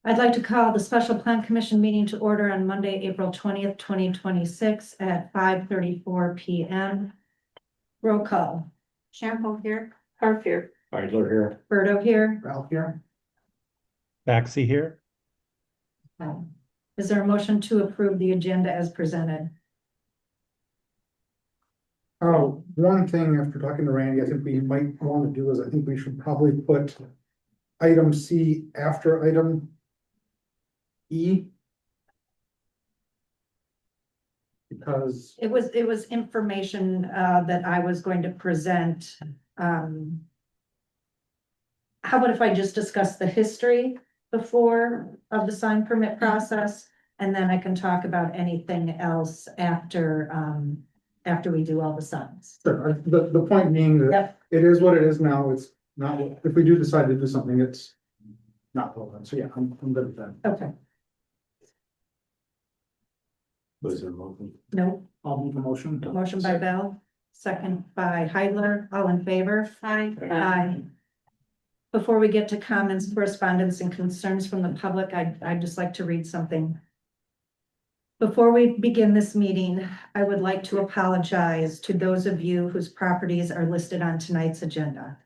I'd like to call the Special Plan Commission meeting to order on Monday, April 20th, 2026 at 5:34 PM. Roll call. Shampoo here. Harp here. Idler here. Berto here. Ralph here. Maxi here. Is there a motion to approve the agenda as presented? Oh, one thing after talking to Randy, I think we might want to do is I think we should probably put item C after item E. Because, It was information that I was going to present. How about if I just discuss the history before of the sign permit process? And then I can talk about anything else after we do all the signs. the point being that Yep. it is what it is now, it's not, if we do decide to do something, it's not relevant, so yeah, I'm good with that. Okay, Was there a motion? no, I'll make a motion. motion by Bell, second by Heidler, all in favor? Hi. Aye. Before we get to comments, correspondence, and concerns from the public, I'd just like to read something. Before we begin this meeting, I would like to apologize to those of you whose properties are listed on tonight's agenda.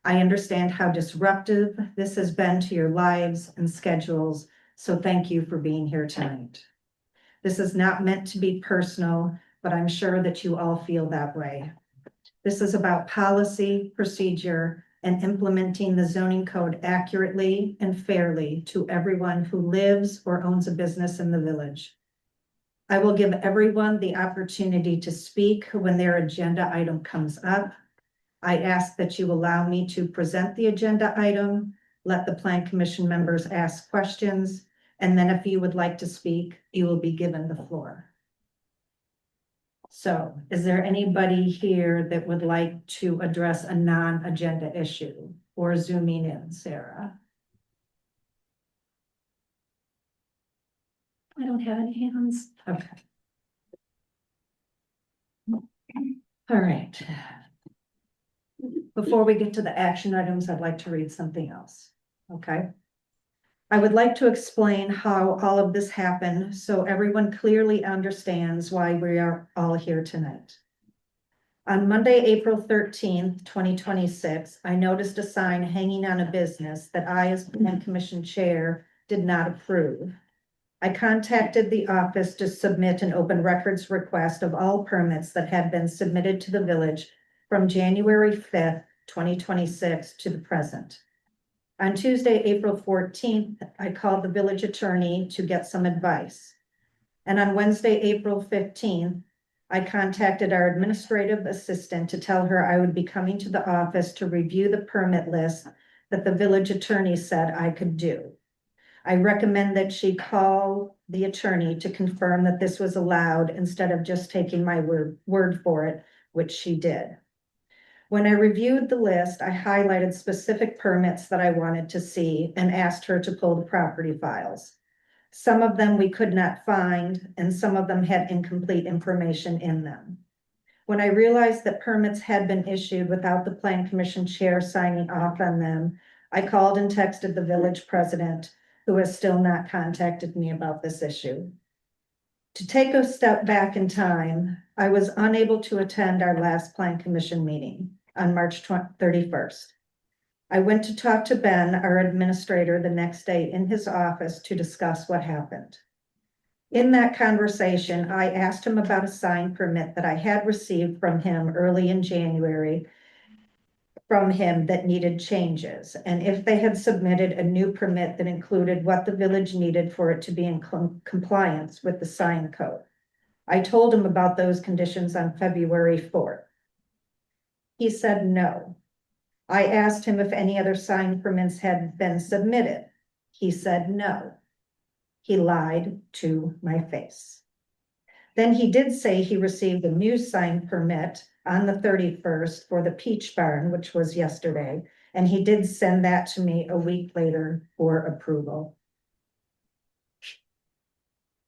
I understand how disruptive this has been to your lives and schedules, so thank you for being here tonight. This is not meant to be personal, but I'm sure that you all feel that way. This is about policy, procedure, and implementing the zoning code accurately and fairly to everyone who lives or owns a business in the village. I will give everyone the opportunity to speak when their agenda item comes up. I ask that you allow me to present the agenda item, let the Plan Commission members ask questions, and then if you would like to speak, you will be given the floor. So is there anybody here that would like to address a non-agenda issue or zooming in, Sarah? I don't have any hands. Okay. All right. Before we get to the action items, I'd like to read something else. Okay. I would like to explain how all of this happened so everyone clearly understands why we are all here tonight. On Monday, April 13th, 2026, I noticed a sign hanging on a business that I, as Plan Commission Chair, did not approve. I contacted the office to submit an open records request of all permits that had been submitted to the village from January 5th, 2026 to the present. On Tuesday, April 14th, I called the village attorney to get some advice. And on Wednesday, April 15th, I contacted our administrative assistant to tell her I would be coming to the office to review the permit list that the village attorney said I could do. I recommend that she call the attorney to confirm that this was allowed instead of just taking my word for it, which she did. When I reviewed the list, I highlighted specific permits that I wanted to see and asked her to pull the property files. Some of them we could not find, and some of them had incomplete information in them. When I realized that permits had been issued without the Plan Commission Chair signing off on them, I called and texted the village president, who has still not contacted me about this issue. To take a step back in time, I was unable to attend our last Plan Commission meeting on March 31st. I went to talk to Ben, our administrator, the next day in his office to discuss what happened. In that conversation, I asked him about a sign permit that I had received from him early in January from him that needed changes, and if they had submitted a new permit that included what the village needed for it to be in compliance with the sign code. I told him about those conditions on February 4th. He said no. I asked him if any other sign permits had been submitted. He said no. He lied to my face. Then he did say he received a new sign permit on the 31st for the Peach Barn, which was yesterday, and he did send that to me a week later for approval.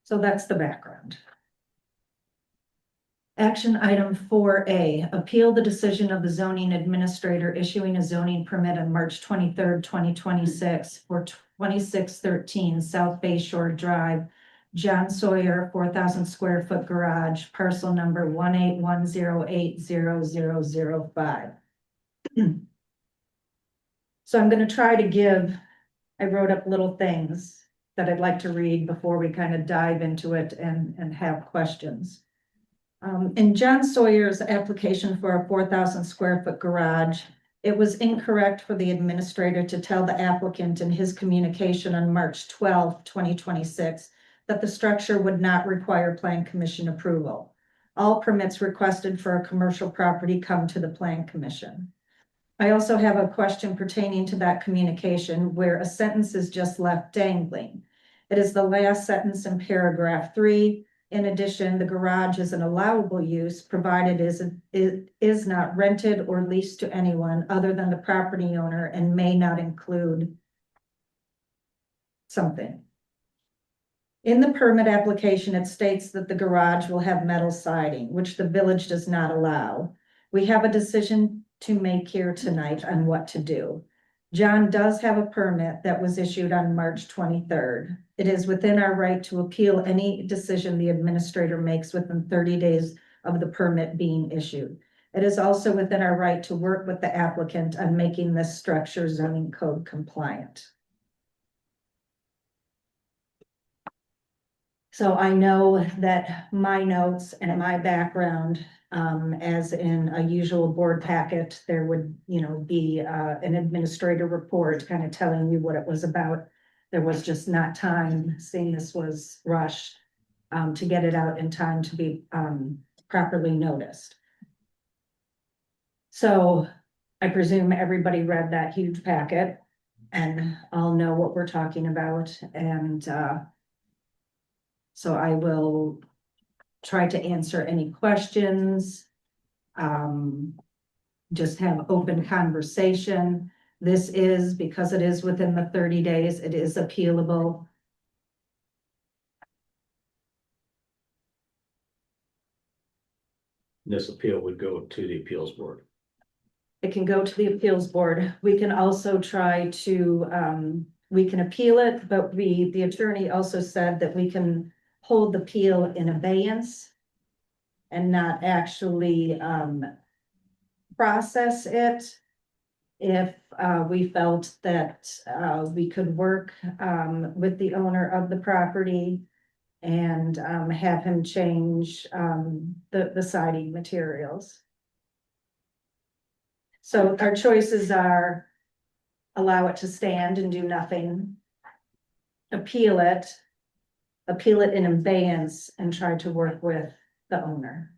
So that's the background. Action item 4A, appeal the decision of the zoning administrator issuing a zoning permit on March 23rd, 2026 for 2613 South Bay Shore Drive, John Sawyer, 4,000 square foot garage, parcel number 181080005. So I'm going to try to I wrote up little things that I'd like to read before we kind of dive into it and have questions. In John Sawyer's application for a 4,000 square foot garage, it was incorrect for the administrator to tell the applicant in his communication on March 12th, 2026, that the structure would not require plan commission approval. All permits requested for a commercial property come to the plan commission. I also have a question pertaining to that communication where a sentence is just left dangling. It is the last sentence in paragraph 3. In addition, the garage is an allowable use provided it is not rented or leased to anyone other than the property owner and may not include something. In the permit application, it states that the garage will have metal siding, which the village does not allow. We have a decision to make here tonight on what to do. John does have a permit that was issued on March 23rd. It is within our right to appeal any decision the administrator makes within 30 days of the permit being issued. It is also within our right to work with the applicant on making this structure zoning code compliant. So I know that my notes and my background, as in a usual board packet, there would, be an administrator report kind of telling you what it was about. There was just not time, seeing this was rushed, to get it out in time to be properly noticed. So I presume everybody read that huge packet and I'll know what we're talking about. And so I will try to answer any questions. Just have open conversation. This is, because it is within the 30 days, it is appealable. This appeal would go to the appeals board. It can go to the appeals board. We can also try to, we can appeal it, but the attorney also said that we can hold the appeal in abeyance and not actually process it if we felt that we could work with the owner of the property and have him change the siding materials. So our choices are allow it to stand and do nothing, appeal it in abeyance, and try to work with the owner.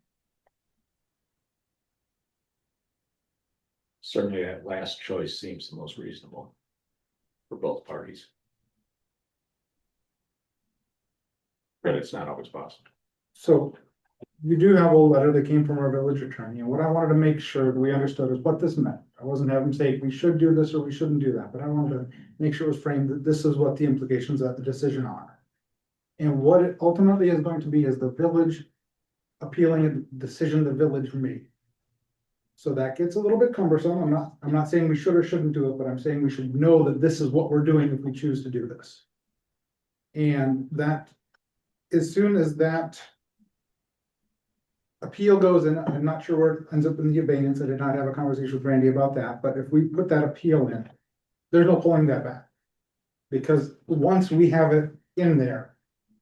Certainly that last choice seems the most reasonable for both parties. But it's not always possible. So you do have a letter that came from our village attorney, and what I wanted to make sure that we understood is what this meant. I wasn't having to say we should do this or we shouldn't do that, but I wanted to make sure it was framed that this is what the implications of the decision are. And what it ultimately is going to be is the village appealing a decision the village made. So that gets a little bit cumbersome. I'm not saying we should or shouldn't do it, but I'm saying we should know that this is what we're doing if we choose to do this. And that, as soon as that appeal goes in, I'm not sure where it ends up in the abeyance. I did not have a conversation with Randy about that, but if we put that appeal in, there's no pulling that back. Because once we have it in there,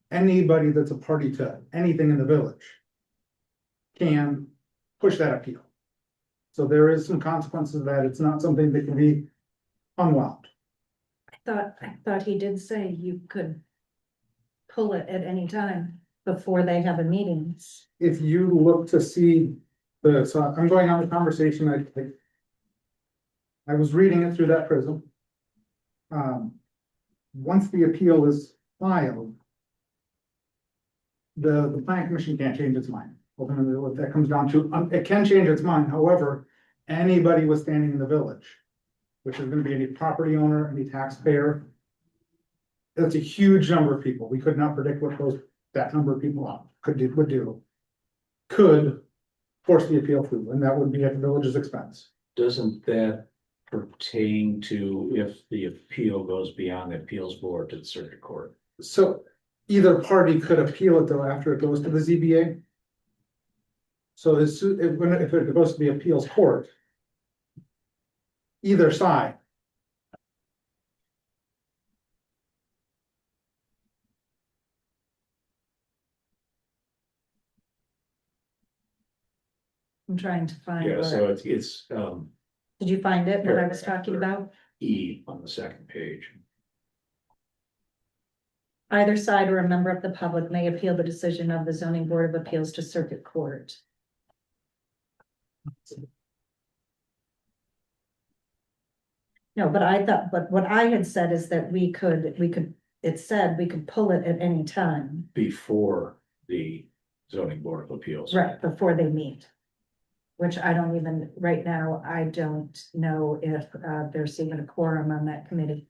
anybody that's a party to anything in the village can push that appeal. So there is some consequences of that. It's not something that can be unwound. I thought he did say you could pull it at any time before they have a meeting. If you look to see so I'm going on the conversation, I was reading it through that prism. Once the appeal is filed, the planning commission can't change its mind. Ultimately, what that comes down to, it can change its mind. However, anybody withstanding in the village, which is going to be any property owner, any taxpayer, that's a huge number of people. We could not predict what that number of people would do. Could force the appeal through, and that would be at the village's expense. Doesn't that pertain to if the appeal goes beyond the appeals board to the circuit court? So either party could appeal it though after it goes to the ZBA. So this, if it goes to the appeals court, either side. I'm trying to find Yeah, so where, it's, did you find it, what I was talking about? E on the second page. Either side or a member of the public may appeal the decision of the zoning board of appeals to circuit court. No, but I thought, but what I had said is that it said we could pull it at any time, Before the zoning board of appeals. right, before they meet. Which I don't even, right now, I don't know if there's even a quorum on that committee.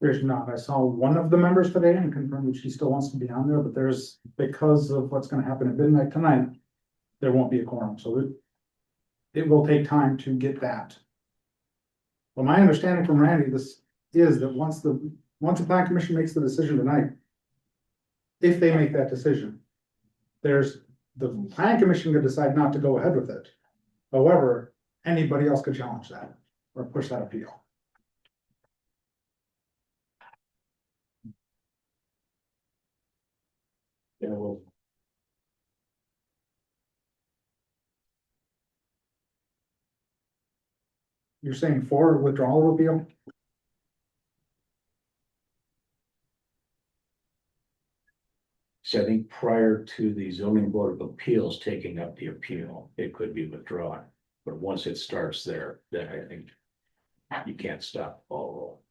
There's not. I saw one of the members today and confirmed that she still wants to be on there, but there's, because of what's gonna happen at midnight tonight, there won't be a quorum, so it will take time to get that. Well, my understanding from Randy, this is that once the plan commission makes the decision tonight, if they make that decision, the plan commission could decide not to go ahead with it. However, anybody else could challenge that or push that appeal. Yeah, well, You're saying for withdrawal of appeal? so I think prior to the zoning board of appeals taking up the appeal, it could be withdrawn. But once it starts there, then I think you can't stop the ball roll.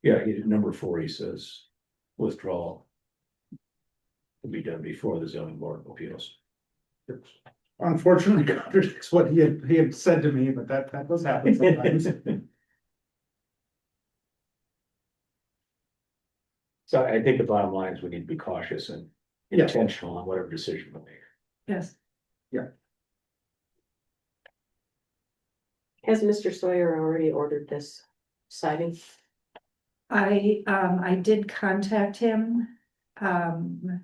Yeah, number 4, he says withdrawal will be done before the zoning board of appeals. Unfortunately, contradicts what he had said to me, but that does happen sometimes. So I think the bottom line is we need to be cautious and Yeah. intentional on whatever decision we make. Yes. Has Mr. Sawyer already ordered this siding? I did contact him, and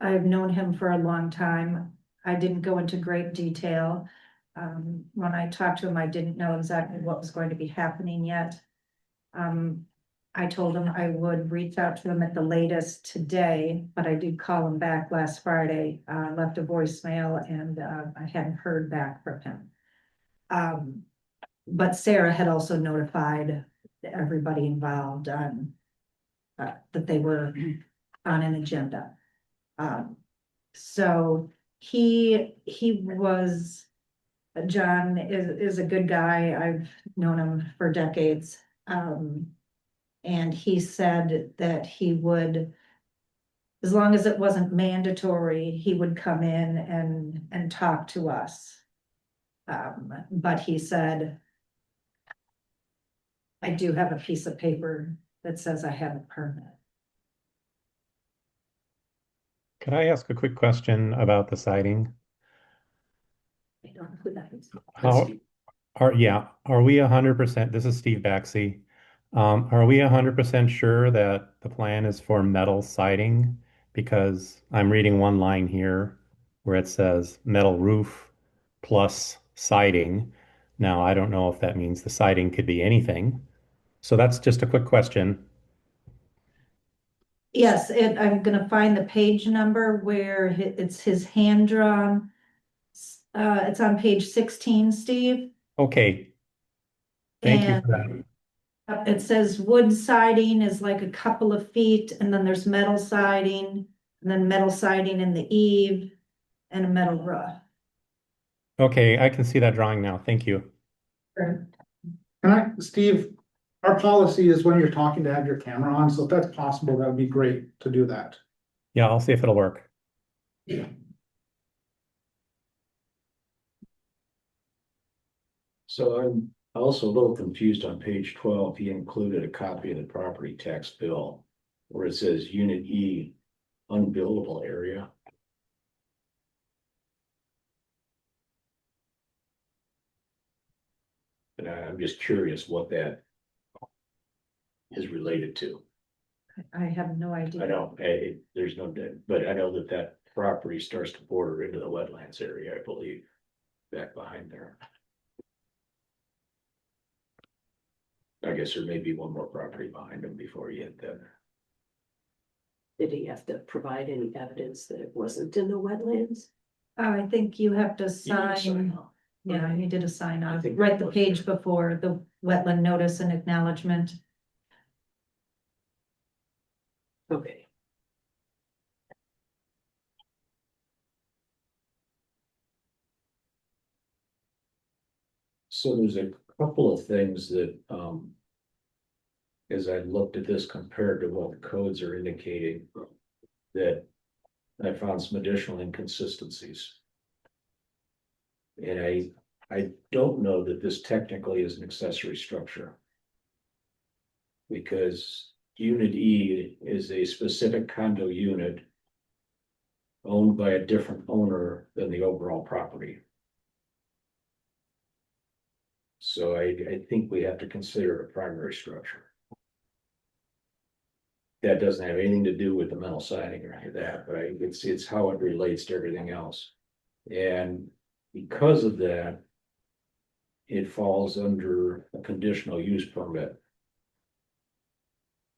I've known him for a long time. I didn't go into great detail. When I talked to him, I didn't know exactly what was going to be happening yet. I told him I would reach out to him at the latest today, but I did call him back last Friday, left a voicemail, and I hadn't heard back from him. But Sarah had also notified everybody involved on that they were on an agenda. So he was, John is a good guy. I've known him for decades. And he said that he would, as long as it wasn't mandatory, he would come in and talk to us. But he said, I do have a piece of paper that says I have a permit. Could I ask a quick question about the siding? I don't know who that is. How are we 100%? This is Steve Baxey. Are we 100% sure that the plan is for metal siding? Because I'm reading one line here where it says metal roof plus siding. Now, I don't know if that means the siding could be anything. So that's just a quick question. Yes, I'm gonna find the page number where it's his hand drawn. It's on page 16, Steve. Okay. Thank you for And that. it says wood siding is like a couple of feet, and then there's metal siding, and then metal siding in the eave, and a metal roof. Okay, I can see that drawing now. Thank you. Steve, our policy is when you're talking to have your camera on, so if that's possible, that would be great to do that. Yeah, I'll see if it'll work. Yeah. So Also a little confused on page 12, he included a copy of the property tax bill where it says Unit E, unbuildable area. And I'm just curious what that is related to. I have no idea. I know, there's no, but I know that that property starts to border into the wetlands area, I believe, back behind there. I guess there may be one more property behind them before you hit that. Did he have to provide any evidence that it wasn't in the wetlands? I think you have to sign, yeah, you did a sign on, right the page before the wetland notice and acknowledgement. Okay. So there's a couple of things that, as I looked at this compared to what the codes are indicating, that I found some additional inconsistencies. And I don't know that this technically is an accessory structure. Because Unit E is a specific condo unit owned by a different owner than the overall property. So I think we have to consider it a primary structure. That doesn't have anything to do with the metal siding or any of that, but it's how it relates to everything else. And because of that, it falls under a conditional use permit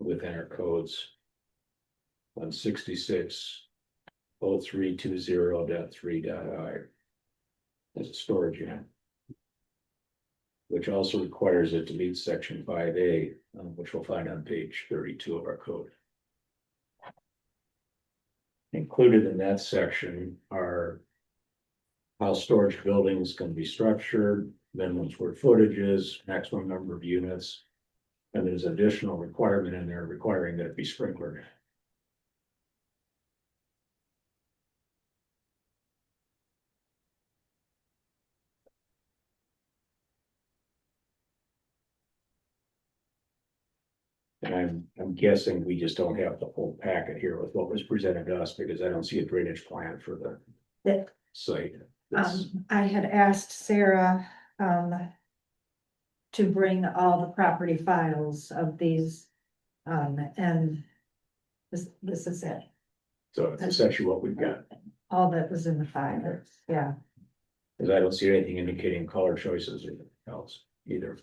within our codes on 660320.3.I. As a storage unit, which also requires it to meet section 5A, which we'll find on page 32 of our code. Included in that section are how storage buildings can be structured, minimum square footages, maximum number of units, and there's additional requirement in there requiring that it be sprinklered. And I'm guessing we just don't have the full packet here with what was presented to us, because I don't see a drainage plan for the That, site. That's- I had asked Sarah, to bring all the property files of these, and this is it, So it's essentially what we've got, all that was in the file, yeah. because I don't see anything indicating color choices or anything else either.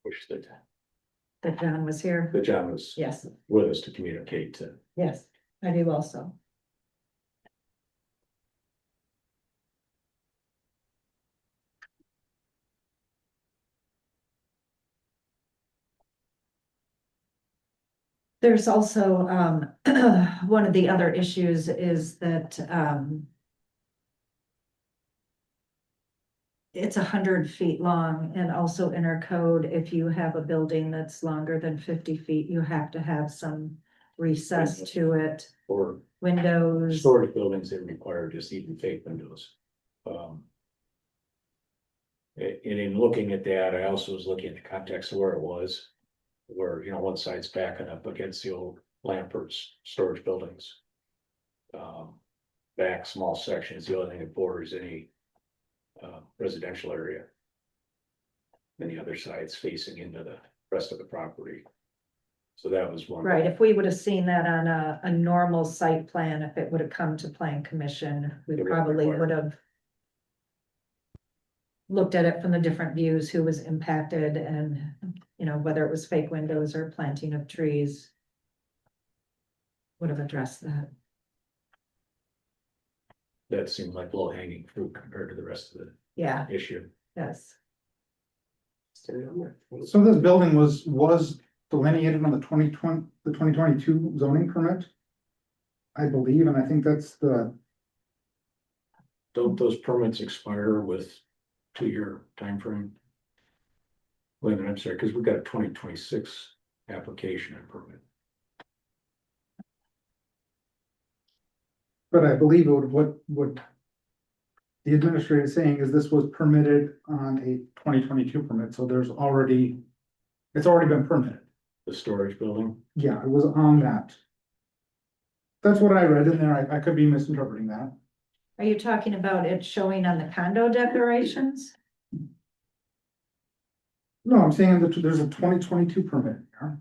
Wish that, That John was here, that John was yes, with us to communicate to. yes, I do also. There's also, one of the other issues is that, it's 100 feet long, and also in our code, if you have a building that's longer than 50 feet, you have to have some recess to it, Or windows. storage buildings that require just even fake windows. And in looking at that, I also was looking at the context of where it was. Where, you know, one side's backing up against the old Lampert's storage buildings. Back small sections, the only thing that borders any residential area. And the other side's facing into the rest of the property. So that was one. Right, if we would have seen that on a normal site plan, if it would have come to plan commission, we It would probably require- would have looked at it from the different views, who was impacted, and, you know, whether it was fake windows or planting of trees. Would have addressed that. That seemed like low hanging fruit compared to the rest of the Yeah, issue. yes, So this building was delineated on the 2022 zoning permit. I believe, and I think that's the, Don't those permits expire with 2-year time frame? Wait a minute, I'm sorry, because we've got a 2026 application and permit. But I believe what the administrator is saying is this was permitted on a 2022 permit, so it's already been permitted. The storage building, Yeah, it was on that. That's what I read in there. I could be misinterpreting that. Are you talking about it showing on the condo declarations? No, I'm saying that there's a 2022 permit here.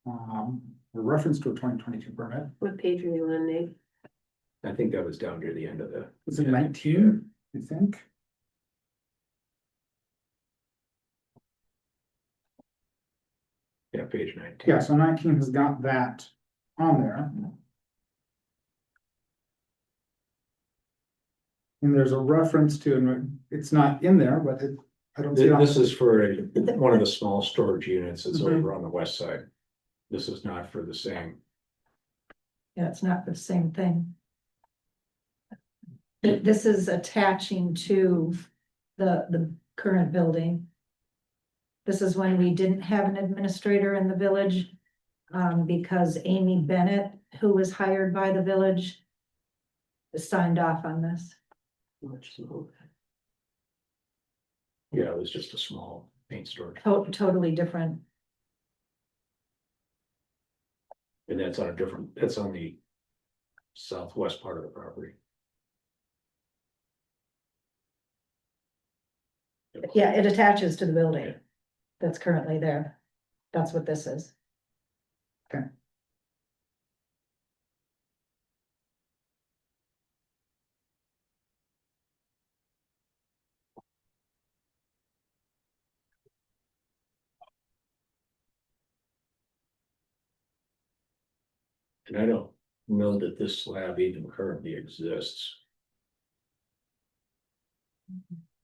A reference to a 2022 permit. What page are you on, Nate? I think that was down near the end of the. Is it 19, I think? Yeah, page 19. Yeah, so 19 has got that on there. And there's a reference to, and it's not in there, but I don't see it on. This is for one of the small storage units that's Mhm. over on the west side. This is not for the same. Yeah, it's not the same thing. This is attaching to the current building. This is when we didn't have an administrator in the village. Because Amy Bennett, who was hired by the village, signed off on this. Much smaller. Yeah, it was just a small paint storage. Totally different. And that's on a different, that's on the southwest part of the property. Yeah, it attaches to the building that's currently there. That's what this is. Okay. And I don't know that this slab even currently exists.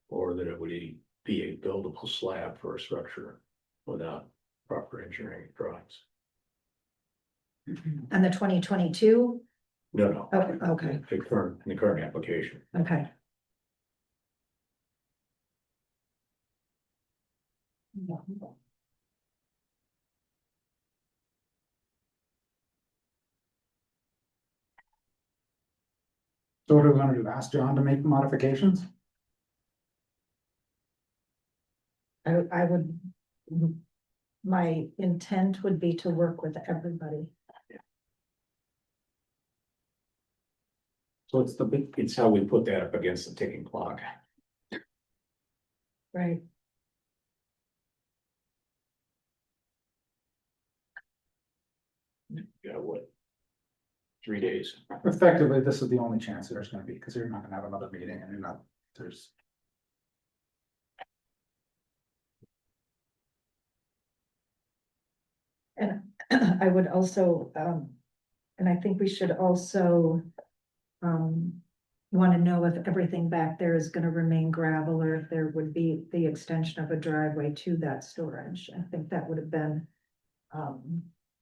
Or that it would be a buildable slab for a structure without proper engineering drawings. And the 2022, No. okay, In the current application. okay. So what do we want to do? Ask John to make modifications? I would, my intent would be to work with everybody. So it's how we put that up against the ticking clock. Right. You know what? 3 days. Effectively, this is the only chance there's gonna be, because you're not gonna have another meeting and there's. And I would also, and I think we should also, want to know if everything back there is going to remain gravel or if there would be the extension of a driveway to that storage. I think that would have been,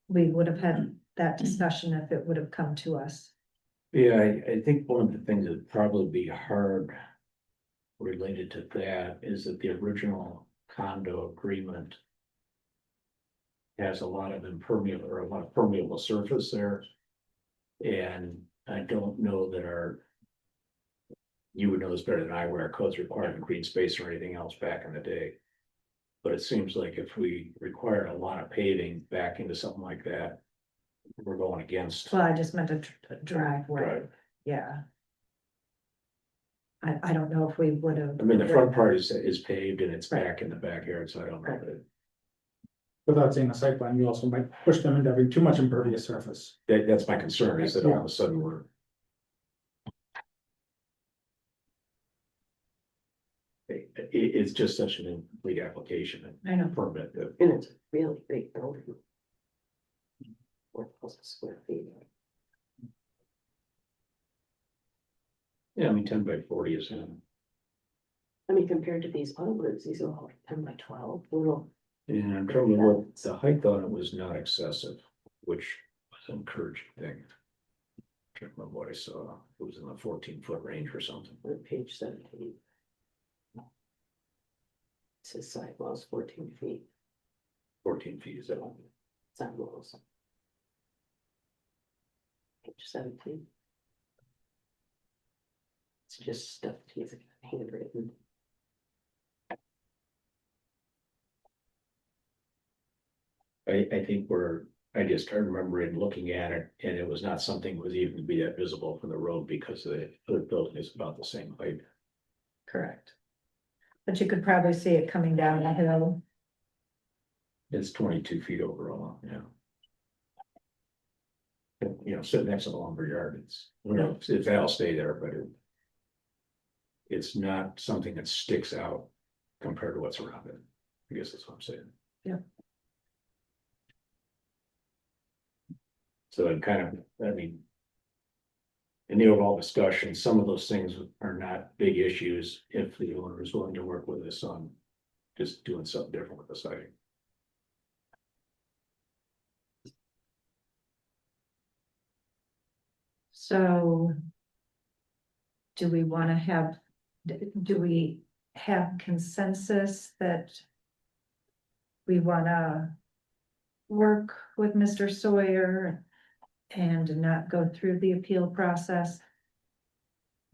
we would have had that discussion if it would have come to us. Yeah, I think one of the things that'd probably be hard related to that is that the original condo agreement has a lot of permeable surface there. And I don't know that you would know this better than I, where our codes required green space or anything else back in the day. But it seems like if we require a lot of paving back into something like that, we're going against. Well, I just meant a driveway, Drive. yeah. I don't know if we would have. I mean, the front part is paved and it's back in the backyard, so I don't know. Without seeing a site plan, you also might push them into having too much impervious surface. That's my concern, is that all of a sudden it's just such an incomplete application I know. and permit that. And it's a really big building. 4,000 square feet. Yeah, I mean, 10 by 40 is, I mean, compared to these other ones, these are all like 10 by 12, little. and I'm trying to remember, the height on it was not excessive, which was an encouraging thing. Can't remember what I saw, it was in the 14-foot range or something. On page 17. says sidewalls 14 feet, 14 feet is all. sidewalls. Page 17. It's just stuff he's handwritten. I think I just started remembering looking at it, and it was not something that was even to be that visible from the road because the other building is about the same height. Correct. But you could probably see it coming down the hill. It's 22 feet overall, yeah. You know, sitting next to the lumber yard, if that'll stay there, but it's not something that sticks out compared to what's around it. I guess that's what I'm saying. Yeah. So it kind of, I mean, in the overall discussion, some of those things are not big issues if the owner is willing to work with us on just doing something different with the siding. So do we want to have, do we have consensus that we want to work with Mr. Sawyer and not go through the appeal process?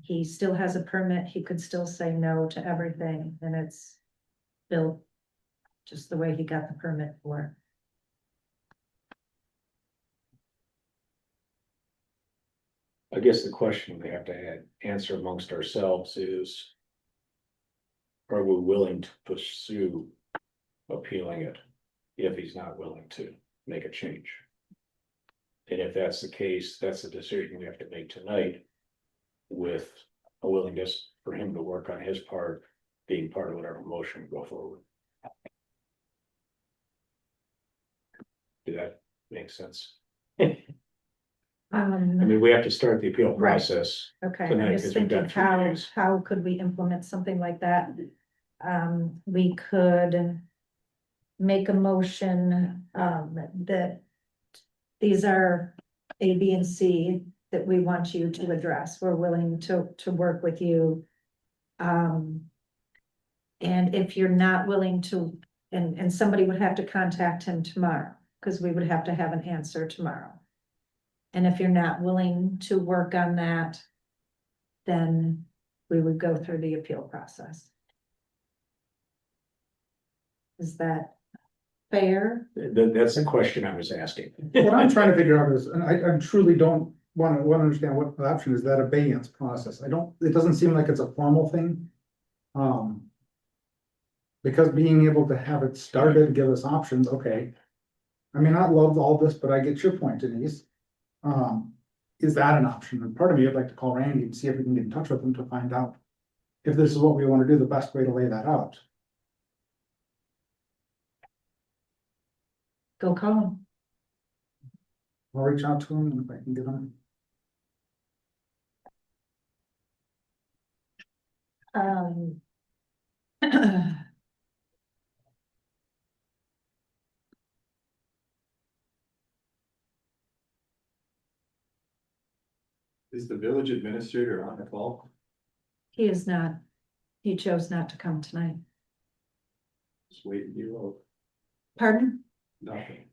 He still has a permit. He could still say no to everything, and it's built just the way he got the permit for. I guess the question we have to answer amongst ourselves is, are we willing to pursue appealing it if he's not willing to make a change? And if that's the case, that's a decision we have to make tonight with a willingness for him to work on his part, being part of whatever motion we go forward. Did that make sense? I mean, we have to start the appeal Right. process. Okay, tonight, I'm just 'cause we've got thinking 3 how, days. how could we implement something like that? We could make a motion, that these are A, B, and C that we want you to address. We're willing to work with you. And if you're not willing to, and somebody would have to contact him tomorrow, because we would have to have an answer tomorrow. And if you're not willing to work on that, then we would go through the appeal process. Is that fair? That's the question I was asking. What I'm trying to figure out is, and I truly don't wanna understand what the option is, that abeyance process. It doesn't seem like it's a formal thing. Because being able to have it started, give us options, okay. I mean, I love all this, but I get your point, Denise. Is that an option? And part of me would like to call Randy and see if we can get in touch with him to find out if this is what we wanna do, the best way to lay that out. Go call him. I'll reach out to him and if I can get him. Is the village administrator on the call? He is not, he chose not to come tonight. Just waiting, you will, Pardon? nothing.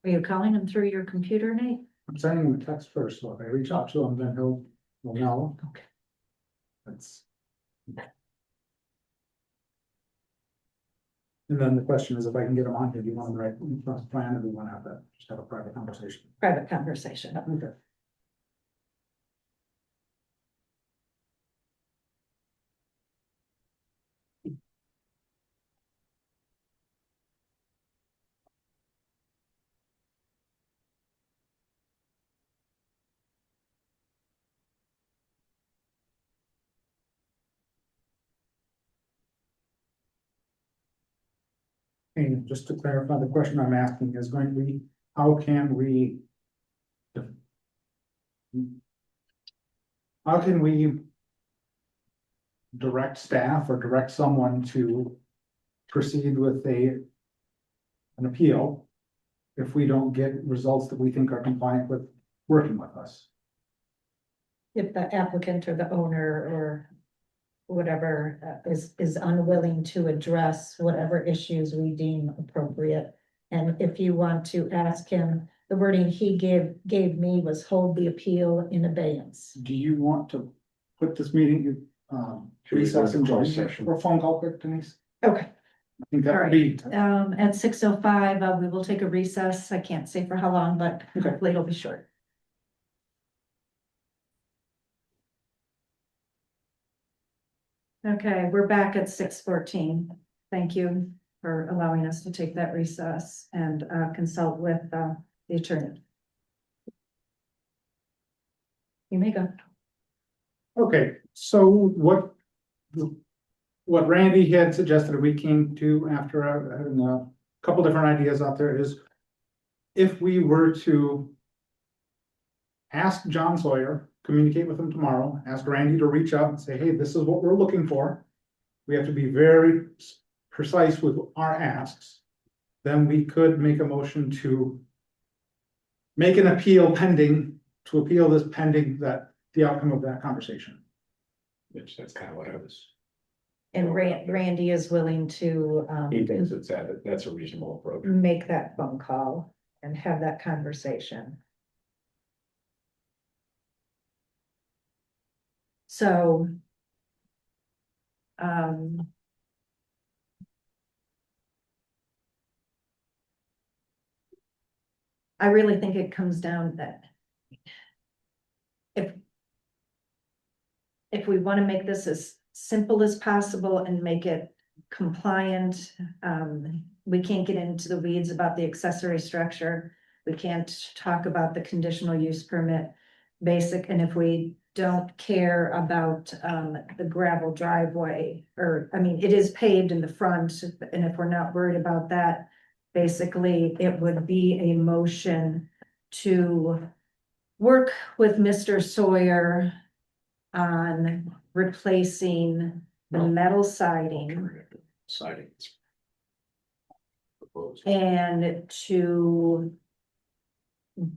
Are you calling him through your computer, Nate? I'm sending him a text first, so if I reach out to him, then he'll know. Okay. That's. And then the question is if I can get him on here, do you want him to write a plan or do you want to have that, just have a private conversation? Private conversation. Okay. And just to clarify, the question I'm asking is going to be, how can we? How can we? Direct staff or direct someone to proceed with a an appeal if we don't get results that we think are compliant with working with us. If the applicant or the owner or whatever is unwilling to address whatever issues we deem appropriate. And if you want to ask him, the wording he gave me was hold the appeal in abeyance. Do you want to put this meeting, Should we go recess and into join closed session? for a phone call quick, Denise? Okay, I think that would be, at 6:05, we will take a recess. I can't say for how long, but Okay. hopefully it'll be short. Okay, we're back at 6:14. Thank you for allowing us to take that recess and consult with the attorney. You may go. okay, so what Randy had suggested, we came to after having a couple different ideas out there is if we were to ask John Sawyer, communicate with him tomorrow, ask Randy to reach out and say, hey, this is what we're looking for. We have to be very precise with our asks. Then we could make a motion to make an appeal pending, to appeal this pending that the outcome of that conversation. Which that's kind of what I was, And Randy is willing to he thinks that's a reasonable approach. make that phone call and have that conversation. So. I really think it comes down that. If we want to make this as simple as possible and make it compliant, we can't get into the weeds about the accessory structure. We can't talk about the conditional use permit basic, and if we don't care about the gravel driveway, or, I mean, it is paved in the front, and if we're not worried about that, basically, it would be a motion to work with Mr. Sawyer on replacing the metal siding Alternative siding. Proposed. and to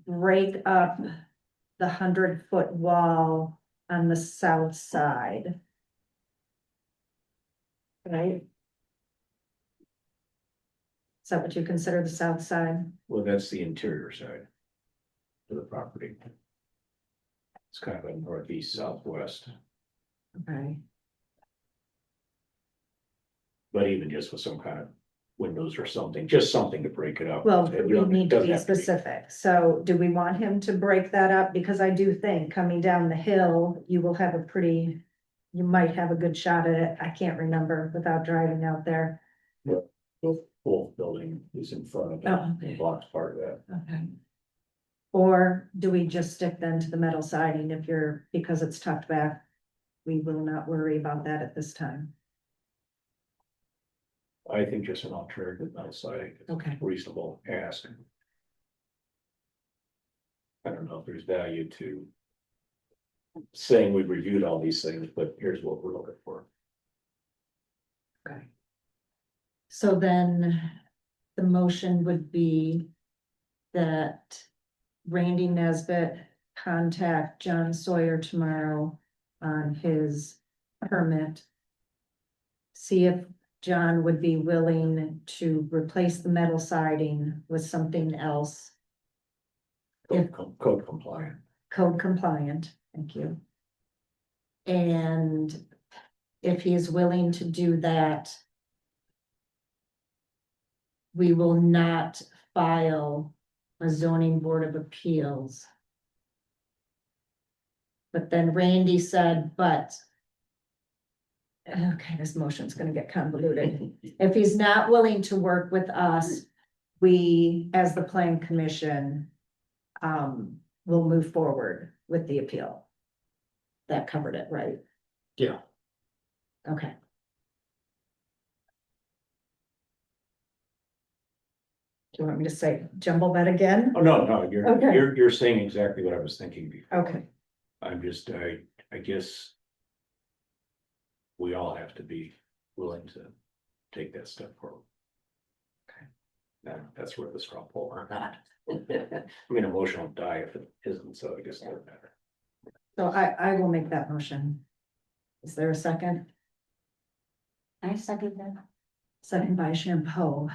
break up the 100-foot wall on the south side. Right? Is that what you consider the south side? Well, that's the interior side of the property. It's kind of a northeast southwest, Okay. but even just with some kind of windows or something, just something to break it up. Well, It we don't- need to doesn't be have to specific. So do we want him to break that up? Because I do think coming down the hill, you will have you might have a good shot at it. I can't remember without driving out there. Both building is in front of Oh, it, and blocks part of that. Okay. Or do we just stick then to the metal siding because it's tucked back? We will not worry about that at this time. I think just an alternative metal siding is Okay. a reasonable ask. I don't know if there's value to saying we've reviewed all these things, but here's what we're looking for. Okay. So then the motion would be that Randy Nesbitt contact John Sawyer tomorrow on his permit. See if John would be willing to replace the metal siding with something else, Code compliant. code compliant, thank you. And if he is willing to do that, we will not file a zoning board of appeals. But then Randy said, okay, this motion's gonna get convoluted. If he's not willing to work with us, we, as the plan commission, will move forward with the appeal. That covered it, right? Yeah. Okay. Do you want me to say, jumble that again? Oh, no, you're, Okay. you're saying exactly what I was thinking before. Okay, I'm just, I guess. We all have to be willing to take that step forward. That's where the straw poll or not. I mean, emotional die if it isn't, so I guess it doesn't matter. So I will make that motion. Is there a second? I second that. Second by Sharon Poe.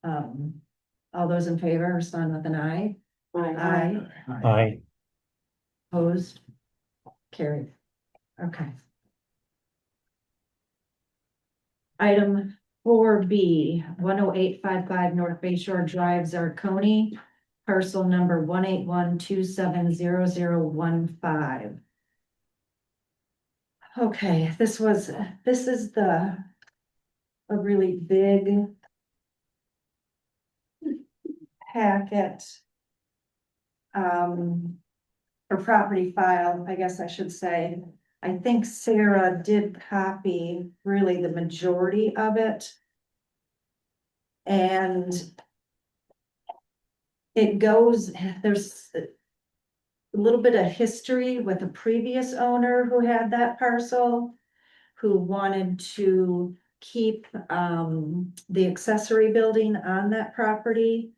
All those in favor respond with an aye. Aye. Aye. Opposed? Carried. Okay. Item 4B, 10855 North Bay Shore Drive, Zarcone, parcel number 181270015. Okay, this is a really big packet. Or property file, I guess I should say. I think Sarah did copy really the majority of it. And it goes, there's a little bit of history with a previous owner who had that parcel, who wanted to keep the accessory building on that property.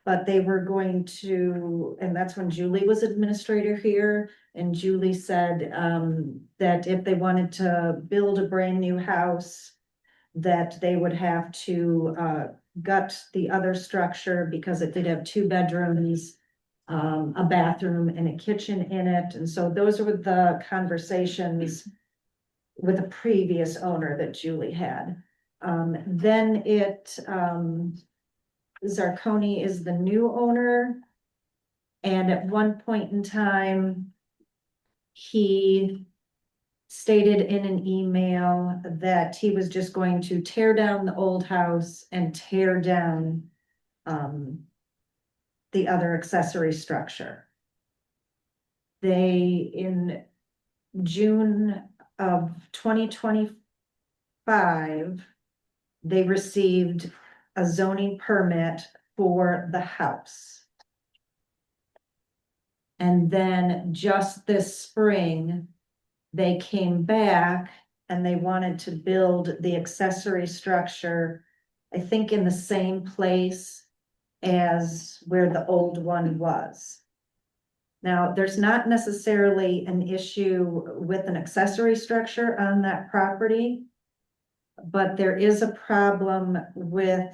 But they were going to, and that's when Julie was administrator here, and Julie said that if they wanted to build a brand new house, that they would have to gut the other structure because it did have 2 bedrooms, a bathroom and a kitchen in it. And so those were the conversations with the previous owner that Julie had. Then Zarcone is the new owner. And at one point in time, he stated in an email that he was just going to tear down the old house and tear down the other accessory structure. They, in June of 2025, they received a zoning permit for the house. And then just this spring, they came back and they wanted to build the accessory structure, I think in the same place as where the old one was. Now, there's not necessarily an issue with an accessory structure on that property, but there is a problem with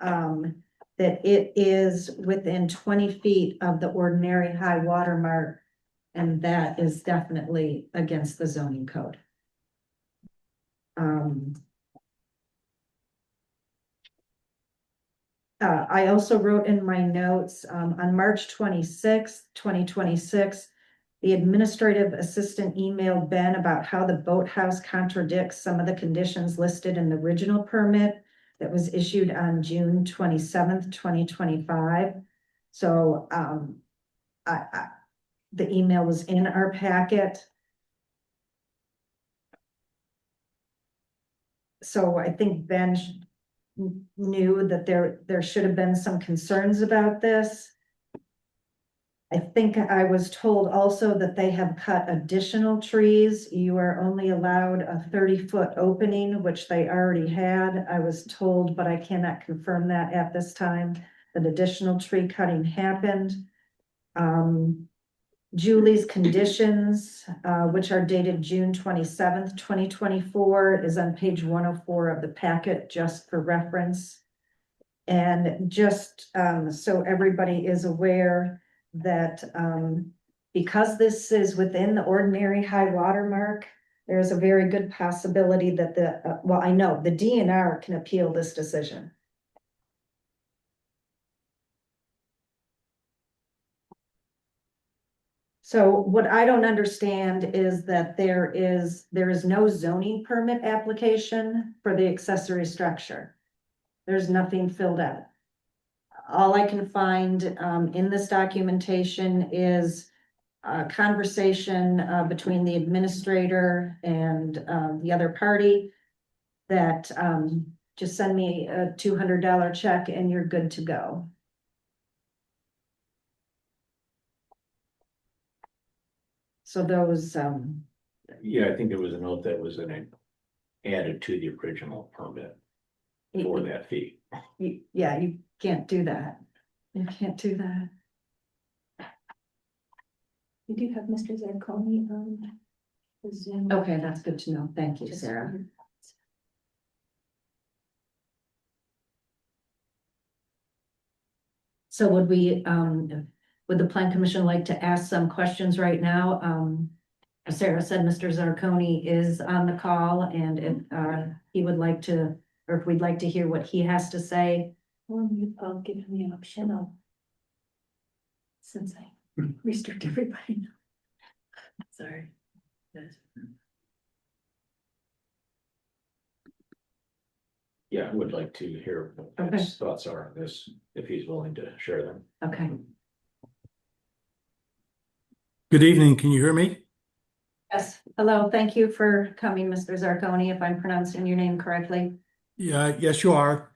that it is within 20 feet of the ordinary high water mark, and that is definitely against the zoning code. I also wrote in my notes, on March 26th, 2026, the administrative assistant emailed Ben about how the boathouse contradicts some of the conditions listed in the original permit that was issued on June 27th, 2025. So the email was in our packet. So I think Ben knew that there should have been some concerns about this. I think I was told also that they have cut additional trees. You are only allowed a 30-foot opening, which they already had. I was told, but I cannot confirm that at this time, that additional tree cutting happened. Julie's conditions, which are dated June 27th, 2024, is on page 104 of the packet, just for reference. And just so everybody is aware that because this is within the ordinary high water mark, there's a very good possibility that well, I know the DNR can appeal this decision. So what I don't understand is that there is no zoning permit application for the accessory structure. There's nothing filled out. All I can find in this documentation is a conversation between the administrator and the other party that just send me a $200 check and you're good to go. So those, Yeah, I think there was a note that was added to the original permit for that fee. yeah, you Can't do that. You can't do that. We do have Mr. Zarconi on the Zoom. Okay, that's good to know. Thank you, Just- Sarah. So would the plan commission like to ask some questions right now? As Sarah said, Mr. Zarconi is on the call, and if, he would like to, or if we'd like to hear what he has to say. I'll give him the option of. Since I restrict everybody. Sorry. Yeah, I would like to hear what his thoughts are on this, if he's willing to share them. Okay. Good evening, can you hear me? Yes, hello, thank you for coming, Mr. Zarconi, if I'm pronouncing your name correctly. Yeah, yes, you are.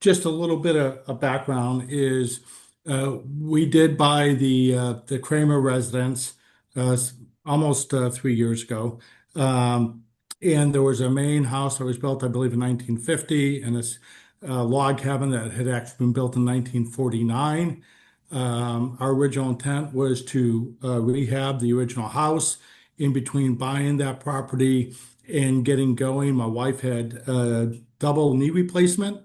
Just a little bit of background is we did buy the Kramer residence almost 3 years ago. And there was a main house that was built, I believe, in 1950, and this log cabin that had actually been built in 1949. Our original intent was to rehab the original house. In between buying that property and getting going, my wife had double knee replacement,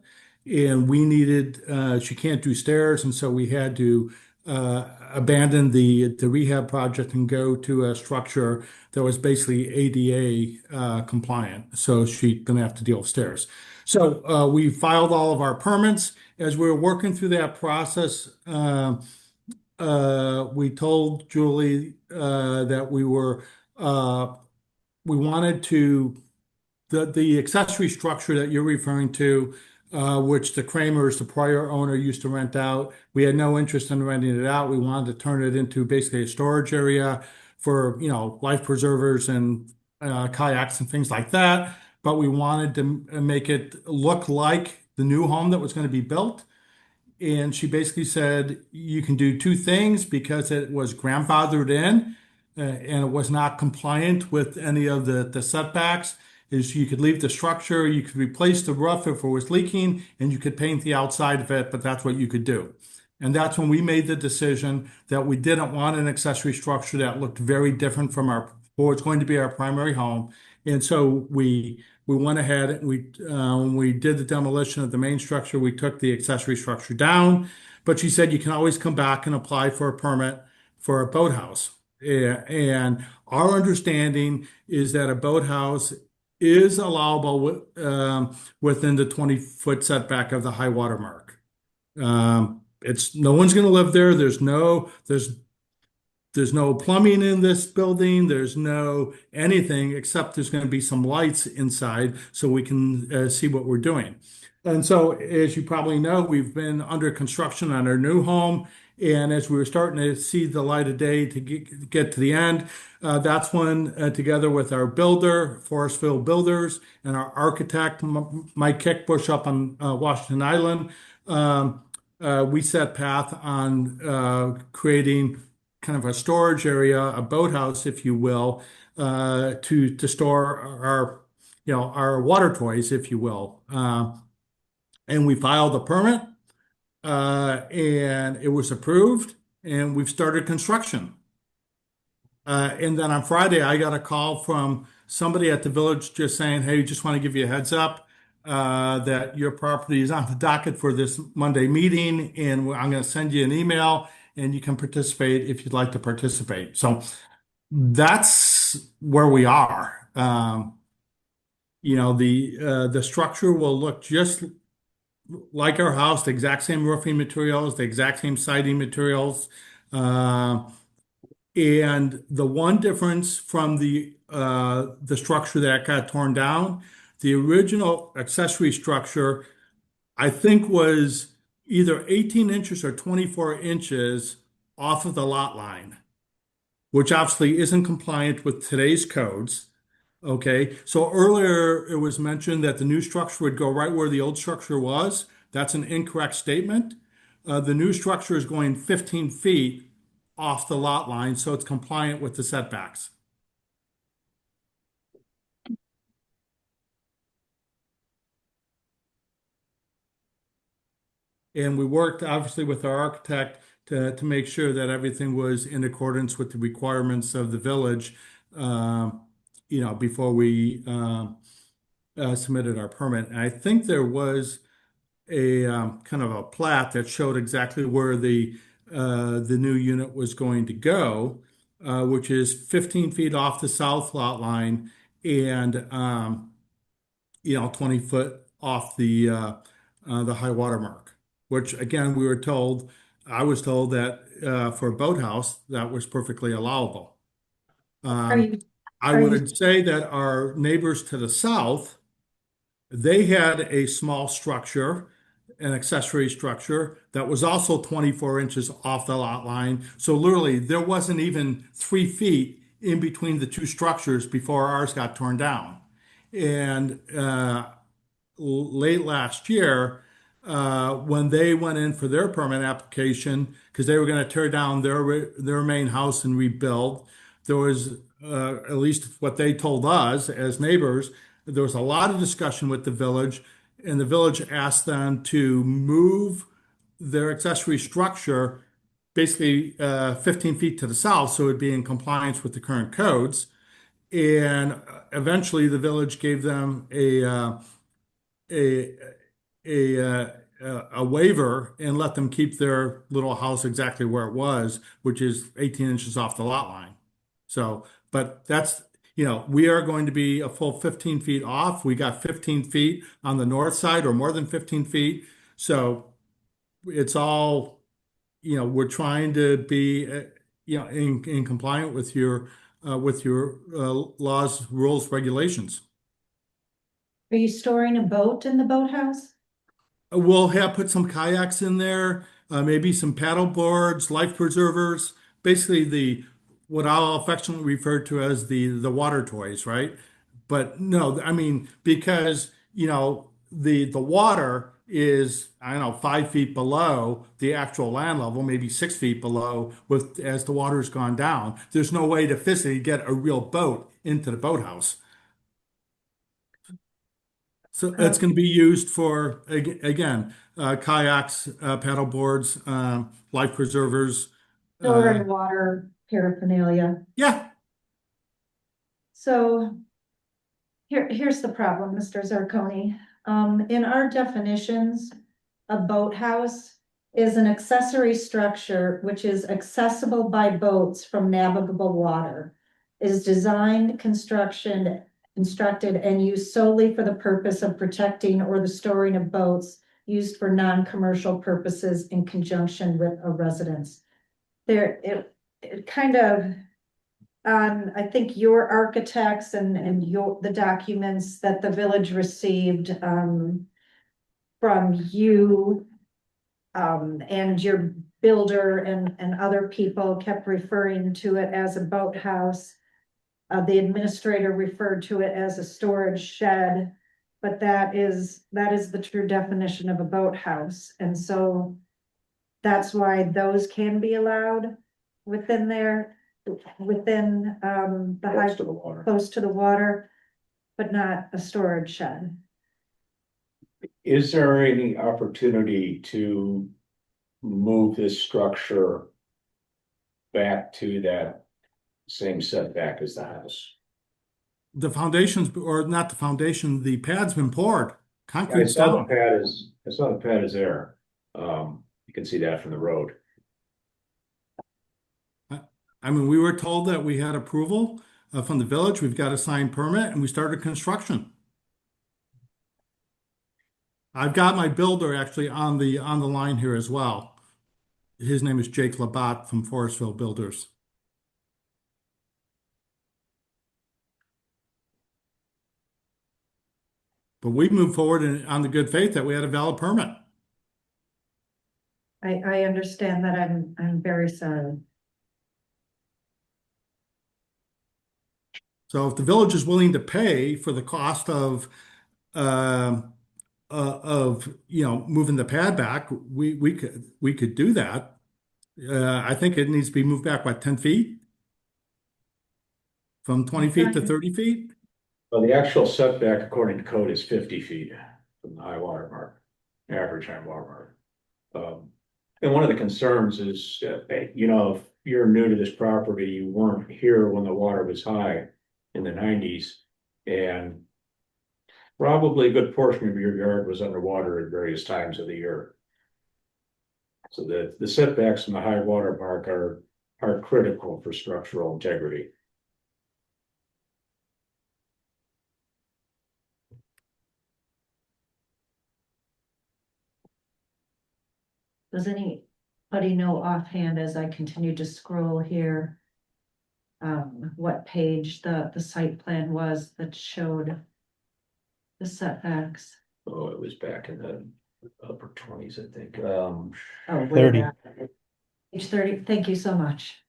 and we needed, she can't do stairs, and so we had to abandon the rehab project and go to a structure that was basically ADA compliant. So she's gonna have to deal with stairs. So we filed all of our permits. As we were working through that process, we told Julie that we wanted to the accessory structure that you're referring to, which the Kramers, the prior owner, used to rent out. We had no interest in renting it out. We wanted to turn it into basically a storage area for, life preservers and kayaks and things like that. But we wanted to make it look like the new home that was going to be built. And she basically said, you can do two things because it was grandfathered in and it was not compliant with any of the setbacks. Is you could leave the structure, you could replace the roof if it was leaking, and you could paint the outside of it, but that's what you could do. And that's when we made the decision that we didn't want an accessory structure that looked very different from what was going to be our primary home. And so we went ahead and when we did the demolition of the main structure, we took the accessory structure down. But she said you can always come back and apply for a permit for a boathouse. And our understanding is that a boathouse is allowable within the 20-foot setback of the high water mark. It's no one's going to live there. There's no plumbing in this building. There's no anything except there's going to be some lights inside so we can see what we're doing. And so, as you probably know, we've been under construction on our new home. And as we were starting to see the light of day to get to the end, that's when, together with our builder, Forestville Builders, and our architect, Mike Kickbush up on Washington Island, we set path on creating kind of a storage area, a boathouse, if you will, to store our water toys, if you will. And we filed a permit, and it was approved, and we've started construction. And then on Friday, I got a call from somebody at the village just saying, "Hey, just want to give you a heads up that your property is on the docket for this Monday meeting, and I'm going to send you an email, and you can participate if you'd like to participate." So that's where we are. The structure will look just like our house, the exact same roofing materials, the exact same siding materials. And the one difference from the structure that got torn down, the original accessory structure, I think was either 18 inches or 24 inches off of the lot line, which obviously isn't compliant with today's codes. Okay, so earlier it was mentioned that the new structure would go right where the old structure was. That's an incorrect statement. The new structure is going 15 feet off the lot line, so it's compliant with the setbacks. And we worked obviously with our architect to make sure that everything was in accordance with the requirements of the village, before we submitted our permit. And I think there was a kind of a plat that showed exactly where the new unit was going to go, which is 15 feet off the south lot line and 20 foot off the high water mark. Which again, I was told that for a boathouse that was perfectly allowable. Are Um, you, I are you, would say that our neighbors to the south, they had a small structure, an accessory structure that was also 24 inches off the lot line. So literally, there wasn't even 3 feet in between the two structures before ours got torn down. And late last year, when they went in for their permit application, because they were going to tear down their main house and rebuild, there was, at least what they told us as neighbors, there was a lot of discussion with the village, and the village asked them to move their accessory structure basically 15 feet to the south, so it'd be in compliance with the current codes. And eventually, the village gave them a a waiver and let them keep their little house exactly where it was, which is 18 inches off the lot line. So, but that's, we are going to be a full 15 feet off. We got 15 feet on the north side or more than 15 feet. So it's all, we're trying to be, in compliant with your laws, rules, regulations. are you storing a boat in the boathouse? We'll have put some kayaks in there, maybe some paddle boards, life preservers, basically the what I'll affectionately refer to as the water toys, right? But no, I mean because the water is, I don't know, 5 feet below the actual land level, maybe 6 feet below. With as the water's gone down, there's no way to physically get a real boat into the boathouse. So it's going to be used for, again, kayaks, paddle boards, life preservers. Storing water paraphernalia. Yeah, So here's the problem, Mr. Zarconi. In our definitions, a boathouse is an accessory structure which is accessible by boats from navigable water, is designed, constructed, and used solely for the purpose of protecting or the storing of boats used for non-commercial purposes in conjunction with a residence. It kind of, I think your architects and the documents that the village received, from you, and your builder and other people kept referring to it as a boathouse. The administrator referred to it as a storage shed, but that is the true definition of a boathouse. And so that's why those can be allowed within there, within, the high, Close to the water. close to the water, but not a storage shed. Is there any opportunity to move this structure back to that same setback as the house? the foundations, or not the foundation, the pad's been poured. I Concrete's saw the down. pad is, I saw the pad is there. You can see that from the road. I mean, we were told that we had approval from the village. We've got a signed permit and we started construction. I've got my builder actually on the line here as well. His name is Jake Labatt from Forestville Builders. But we moved forward on the good faith that we had a valid permit. I understand that. I'm very sorry. So if the village is willing to pay for the cost of moving the pad back, we could do that. I think it needs to be moved back, what, 10 feet? From 20 feet to 30 feet? Well, the actual setback according to code is 50 feet from the high water mark, average high water mark. And one of the concerns is, you know, if you're new to this property, you weren't here when the water was high in the nineties. And probably a good portion of your yard was underwater at various times of the year. So the setbacks from the high water mark are critical for structural integrity. Does anybody know offhand as I continue to scroll here? What page the site plan was that showed the setbacks? Oh, it was back in the upper twenties, I think. Oh, way 30. back. Page 30, thank you so much.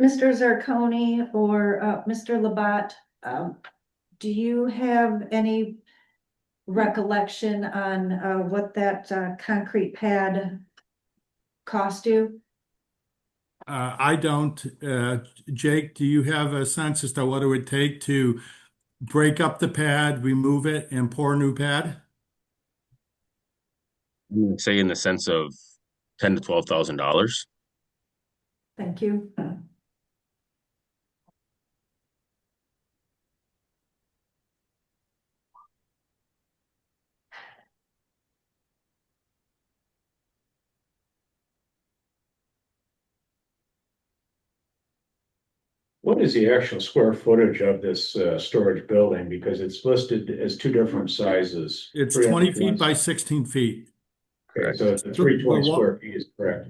Mr. Zarcone or Mr. Labatt, do you have any recollection on what that concrete pad cost you? I don't. Jake, do you have a sense as to what it would take to break up the pad, remove it, and pour a new pad? I'm gonna say in the sense of $10,000 to $12,000. Thank you. What is the actual square footage of this storage building? Because it's listed as two different sizes. It's 300 20 feet by ones. 16 feet. Okay, so the The 320 wa- square feet is correct.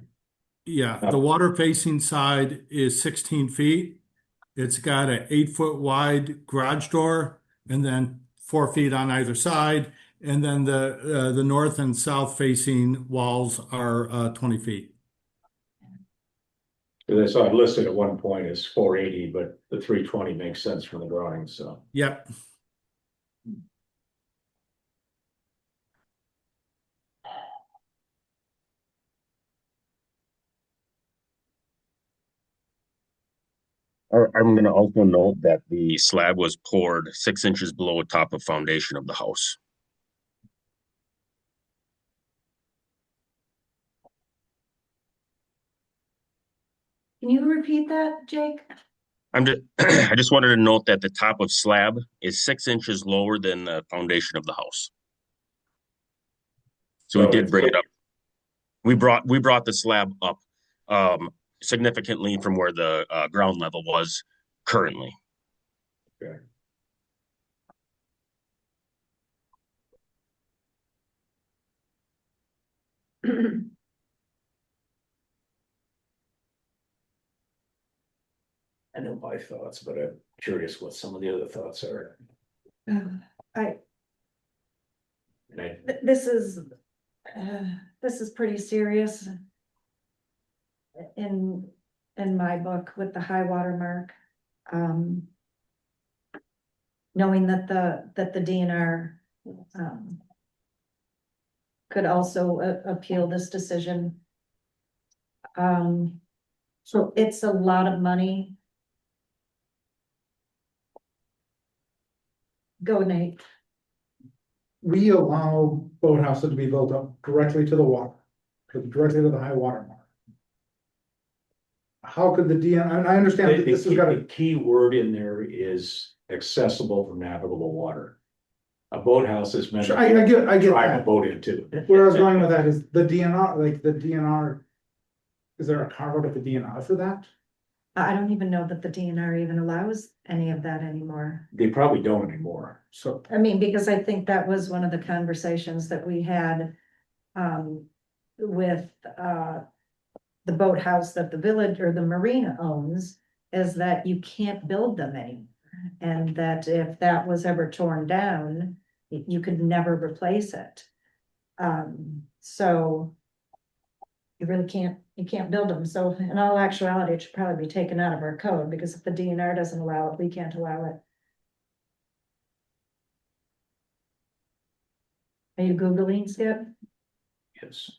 Yeah, the water facing side is 16 feet. It's got an 8 foot wide garage door and then 4 feet on either side. And then the north and south facing walls are 20 feet. Because I saw it listed at one point as 480, but the 320 makes sense from the drawings, so. Yep. I'm gonna also note that the slab was poured 6 inches below the top of foundation of the house. Can you repeat that, Jake? I just wanted to note that the top of slab is 6 inches lower than the foundation of the house. So we did bring it up. We brought the slab up significantly from where the ground level was currently. Okay. I know my thoughts, but I'm curious what some of the other thoughts are. I, And I, this is pretty serious in my book with the high water mark. Knowing that the DNR could also appeal this decision. So it's a lot of money. Go, Nate. We allow boathouses to be built up directly to the water, directly to the high water mark. How could the DNR, and I understand that this has got the a, key word in there is accessible from navigable water. A boathouse is meant Sure, to I get drive a that. boat into. Where I was going with that is the DNR, like the DNR. Is there a carve out at the DNR for that? I don't even know that the DNR even allows any of that anymore. They probably don't anymore. So, I mean, because I think that was one of the conversations that we had with the boathouse that the village or the marina owns. is that you can't build them anymore. And that if that was ever torn down, you could never replace it. So you can't build them. So in all actuality, it should probably be taken out of our code, because if the DNR doesn't allow it, we can't allow it. Are you Googling, Skip? Yes.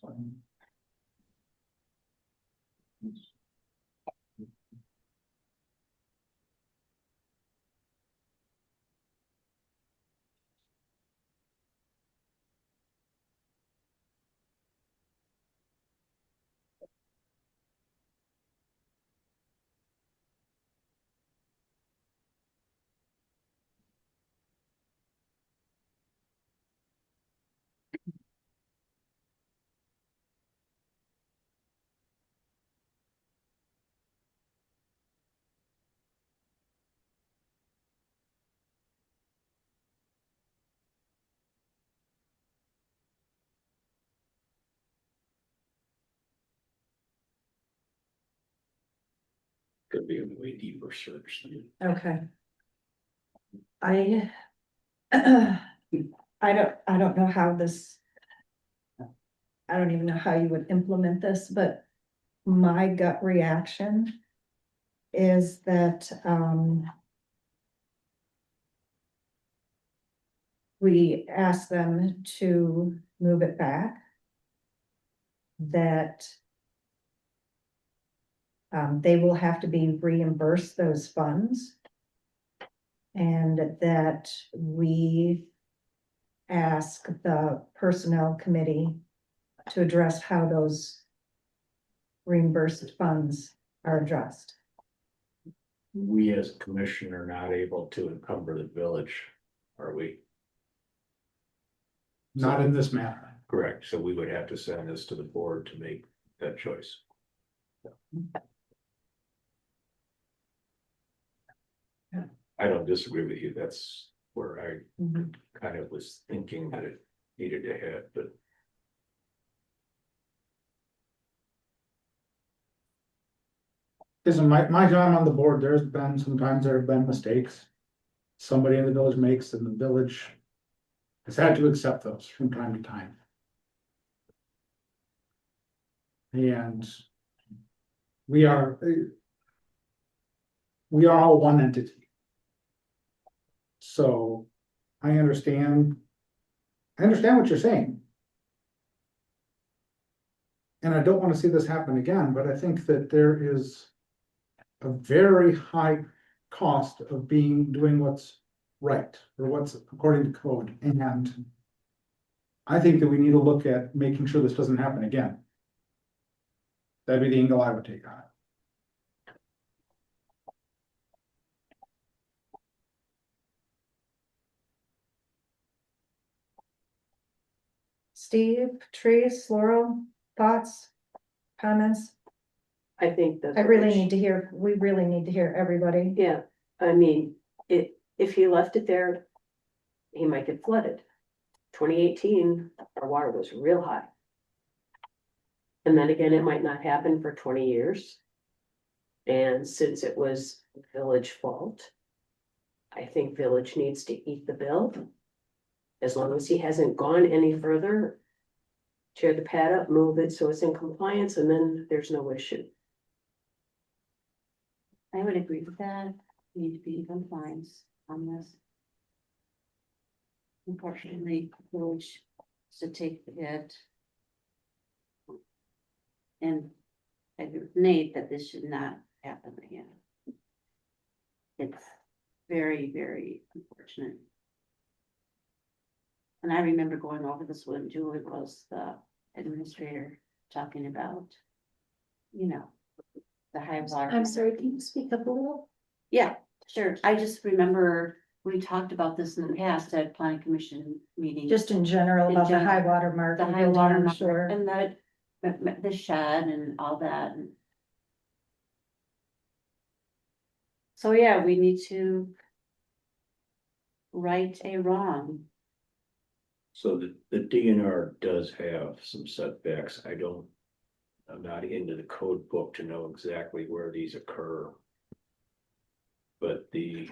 Could be a way deeper search. Okay. I I don't know how this. I don't even know how you would implement this, but my gut reaction is that, we ask them to move it back. That they will have to be reimbursed those funds. And that we ask the personnel committee to address how those reimbursed funds are addressed. We as a commission are not able to encumber the village, are we? Not in this manner. Correct, so we would have to send this to the board to make that choice. I don't disagree with you, that's where I kind of was thinking that it needed to hit, but. Listen, my time on the board, there's been, sometimes there have been mistakes. Somebody in the village makes, and the village has had to accept those from time to time. And we are all one entity. So I understand what you're saying. And I don't want to see this happen again, but I think that there is a very high cost of doing what's right, or what's according to code, and I think that we need to look at making sure this doesn't happen again. That'd be the angle I would take on it. Steve, Trace, Laurel, thoughts, comments? I think that. We really need to hear everybody. Yeah, I mean, if he left it there, he might get flooded. 2018, our water was real high. And then again, it might not happen for 20 years. And since it was village fault, I think village needs to eat the bill. As long as he hasn't gone any further, tear the pad up, move it so it's in compliance, and then there's no issue. I would agree with that. We need to be in compliance on this. Unfortunately, the village should take the hit. And I agree with Nate that this should not happen again. It's very, very unfortunate. And I remember going over this when Julie was the administrator talking about, you know, the high water. I'm sorry, can you speak up a little? Yeah, sure. I just remember we talked about this in the past at planning commission meetings. Just in general In about the high general, water mark. the and high building water on mark shore. and the shed and all that. And so, yeah, we need to right a wrong. So the DNR does have some setbacks. I'm not into the code book to know exactly where these occur. but the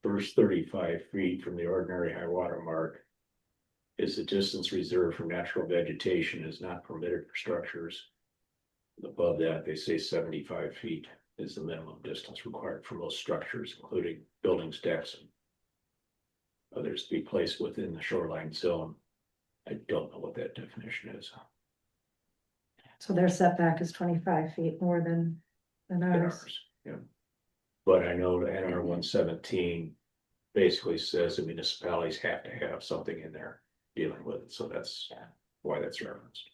first 35 feet from the ordinary high water mark is the distance reserved for natural vegetation is not permitted for structures. Above that, they say 75 feet is the minimum distance required for most structures, including buildings, decks, and others to be placed within the shoreline zone. I don't know what that definition is. So their setback is 25 feet more than ours. Yeah. But I know the NR 117 basically says the municipalities have to have something in there dealing with it, so that's why that's referenced.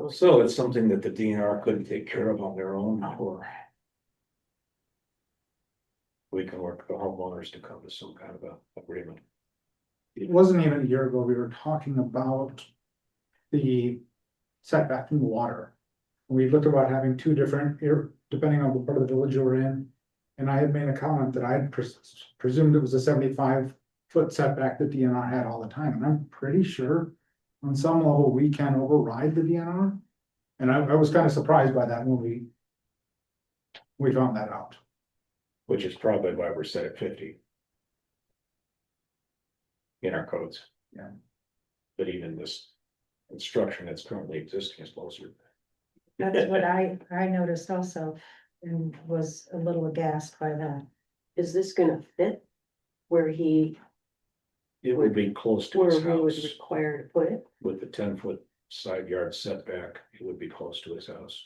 So it's something that the DNR couldn't take care of on their own, or we can work with the homeowners to come to some kind of a agreement. It wasn't even a year ago, we were talking about the setback from the water. We looked about having two different, depending on the part of the village you were in. And I had made a comment that I had presumed it was a 75-foot setback that DNR had all the time, and I'm pretty sure on some level we can override the DNR. And I was kind of surprised by that when we found that out. Which is probably why we're set at 50. In our codes. Yeah. But even this construction that's currently existing is closer. That's what I noticed also and was a little aghast by that. Is this gonna fit where he, It would be close to where his we would house require to put it? with the 10-foot side yard setback. It would be close to his house.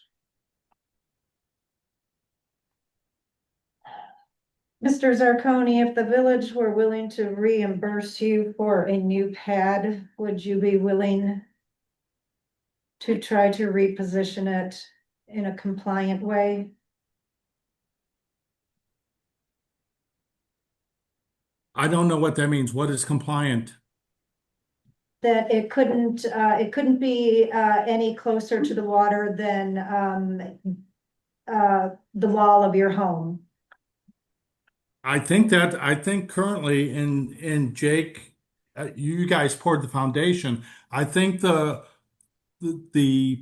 Mr. Zarconi, if the village were willing to reimburse you for a new pad, would you be willing to try to reposition it in a compliant way? I don't know what that means. What is compliant? That it couldn't be any closer to the water than the wall of your home. I think currently in Jake, you guys poured the foundation. I think the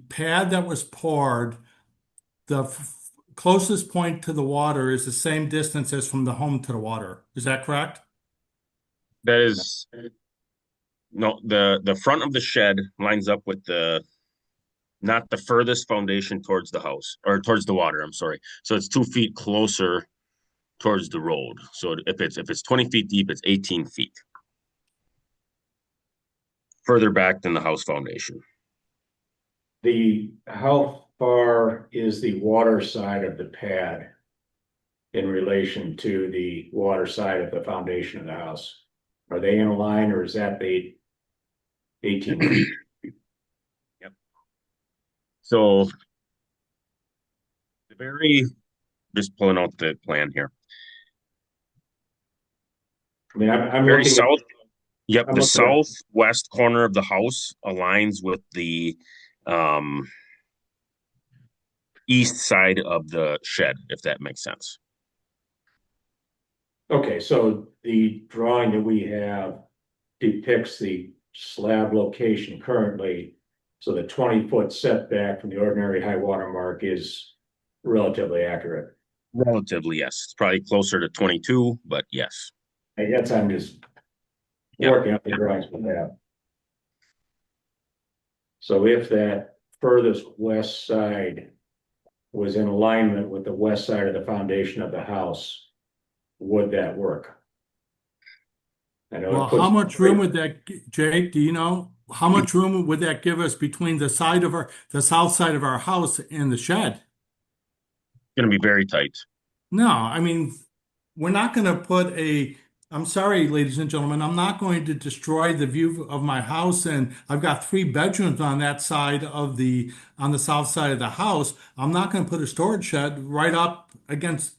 pad that was poured, the closest point to the water is the same distance as from the home to the water. Is that correct? That is, no, the front of the shed lines up with not the furthest foundation towards the house or towards the water. I'm sorry. So it's 2 feet closer towards the road. So if it's 20 feet deep, it's 18 feet further back than the house foundation. How far is the water side of the pad in relation to the water side of the foundation of the house? Are they in a line, or is that the 18 feet? Yep. So just pulling out the plan here. I mean, I'm Very looking south. Yep, I'm the looking at- southwest corner of the house aligns with the east side of the shed, if that makes sense. Okay, so the drawing that we have depicts the slab location currently. So the 20-foot setback from the ordinary high water mark is relatively accurate. Relatively, yes. It's probably closer to 22, but yes. I guess I'm just Yeah. working up the drawings with that. So if that furthest west side was in alignment with the west side of the foundation of the house, would that work? I know Well, it puts. how much room would that, Jake, do you know? How much room would that give us between the south side of our house and the shed? Going to be very tight. No, I mean, we're not going to I'm sorry, ladies and gentlemen, I'm not going to destroy the view of my house. And I've got 3 bedrooms on that side on the south side of the house. I'm not going to put a storage shed right up against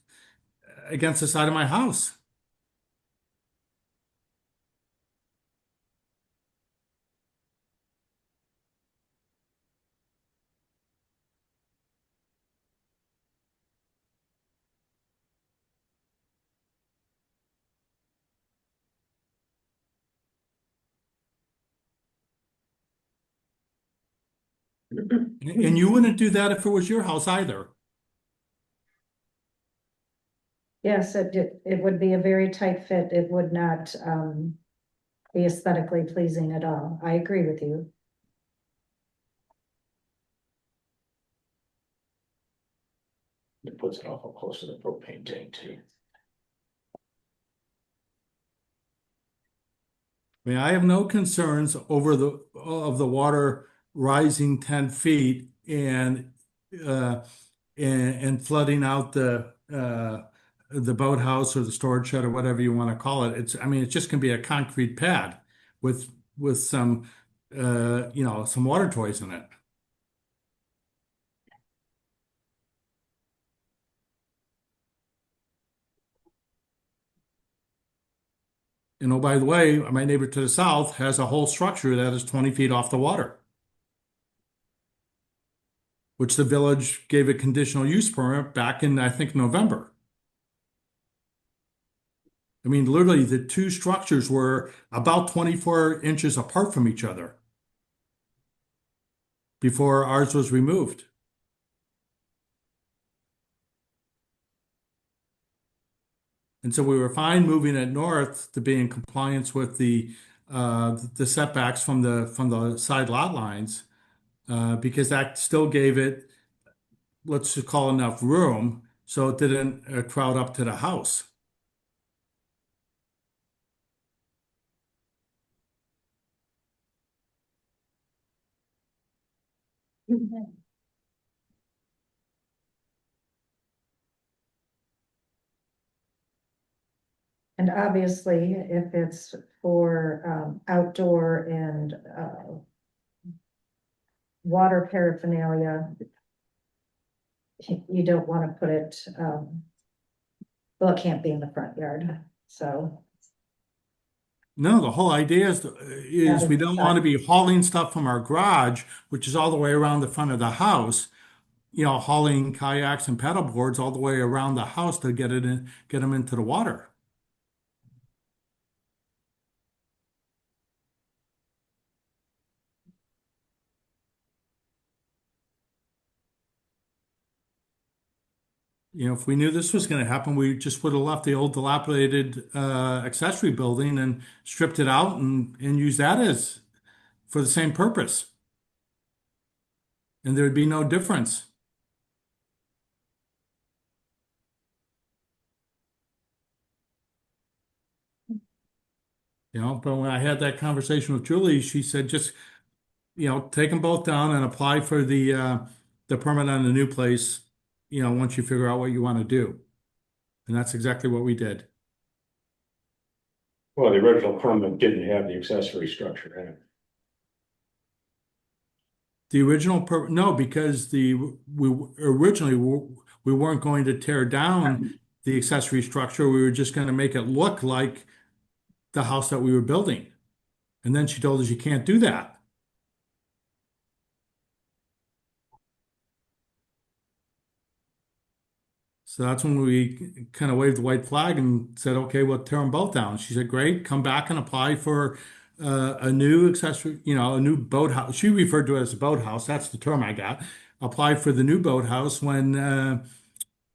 the side of my house. And you wouldn't do that if it was your house either. Yes, it would be a very tight fit. It would not, be aesthetically pleasing at all. I agree with you. It puts it awful close to the propane tank too. I mean, I have no concerns over the water rising 10 feet uh, and flooding out the boathouse or the storage shed or whatever you want to call it. I mean, it's just gonna be a concrete pad with, some, some water toys in it. And oh, by the way, my neighbor to the south has a whole structure that is 20 feet off the water, which the village gave a conditional use permit back in, I think, November. I mean, literally, the two structures were about 24 inches apart from each other before ours was removed. And so we were fine moving it north to be in compliance with the setbacks from the side lot lines, because that still gave it, let's just call enough room so it didn't crowd up to the house. And obviously, if it's for, outdoor and, water paraphernalia, you don't want to put it, well, it can't be in the front yard, so. No, the whole idea is we don't want to be hauling stuff from our garage, which is all the way around the front of the house, hauling kayaks and paddle boards all the way around the house to get them into the water. If we knew this was going to happen, we just would have left the old dilapidated accessory building and stripped it out and used that as for the same purpose. And there would be no difference. But when I had that conversation with Julie, she said, just, take them both down and apply for the permit on the new place, once you figure out what you want to do. And that's exactly what we did. Well, the original permit didn't have the accessory structure in it. The original no, because originally we weren't going to tear down the accessory structure. We were just going to make it look like the house that we were building. And then she told us you can't do that. So that's when we kind of waved the white flag and said, okay, we'll tear them both down. She said, great, come back and apply for a new accessory, a new boathouse. She referred to it as a boathouse. That's the term I got. Apply for the new boathouse when,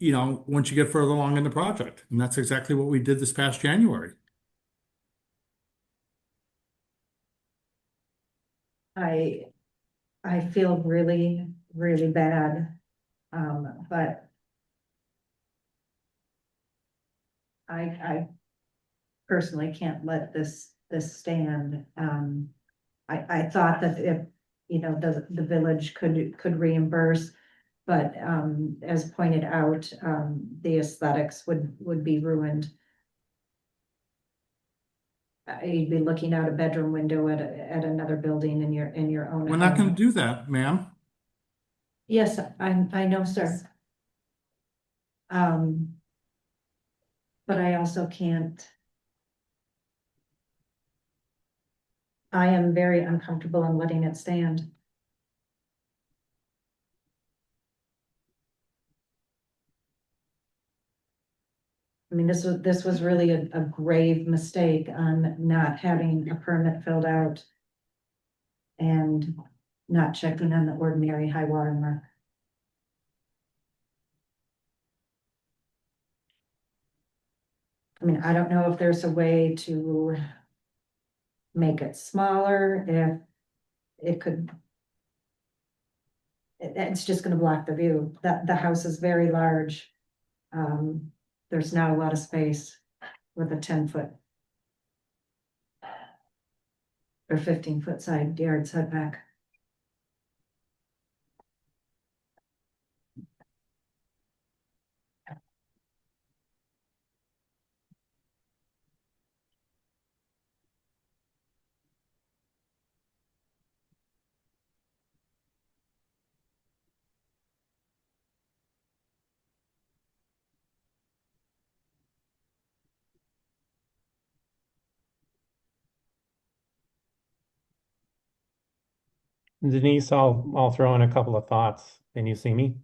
once you get further along in the project. And that's exactly what we did this past January. I feel really, really bad, but I personally can't let this stand. I thought that if, the village could reimburse, but, as pointed out, the aesthetics would be ruined. You'd be looking out a bedroom window at another building in your own We're not going to home. do that, ma'am. Yes, I know, sir. But I also can't. I am very uncomfortable in letting it stand. I mean, this was really a grave mistake on not having a permit filled out. And not checking on the ordinary high water mark. I mean, I don't know if there's a way to make it smaller, if it could. It's just gonna block the view. The house is very large. There's not a lot of space with a 10-foot or 15-foot side yard setback. Denise, I'll throw in a couple of thoughts. Can you see me?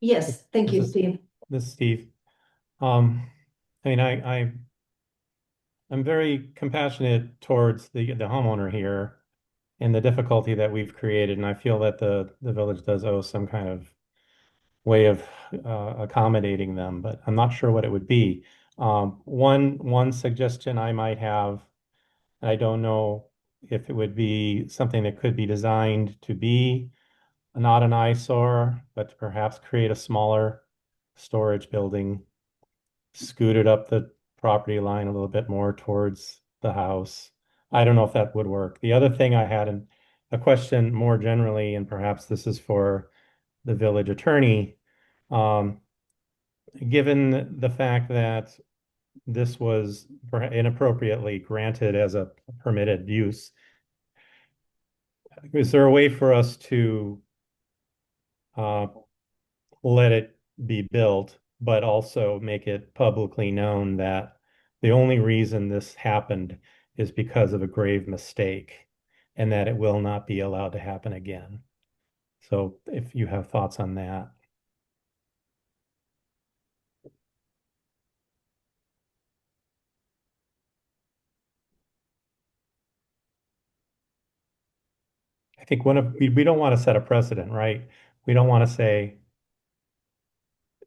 Yes, thank you, This is- Steve. This is Steve. I mean, I'm very compassionate towards the homeowner here and the difficulty that we've created, and I feel that the village does owe some kind of way of accommodating them, but I'm not sure what it would be. One suggestion I might have, I don't know if it would be something that could be designed to be not an eyesore, but to perhaps create a smaller storage building, scooted up the property line a little bit more towards the house. I don't know if that would work. The other thing I had a question more generally, and perhaps this is for the village attorney. Given the fact that this was inappropriately granted as a permitted use, is there a way for us to uh, let it be built, but also make it publicly known that the only reason this happened is because of a grave mistake and that it will not be allowed to happen again? So if you have thoughts on that. I think we don't want to set a precedent, right? We don't want to say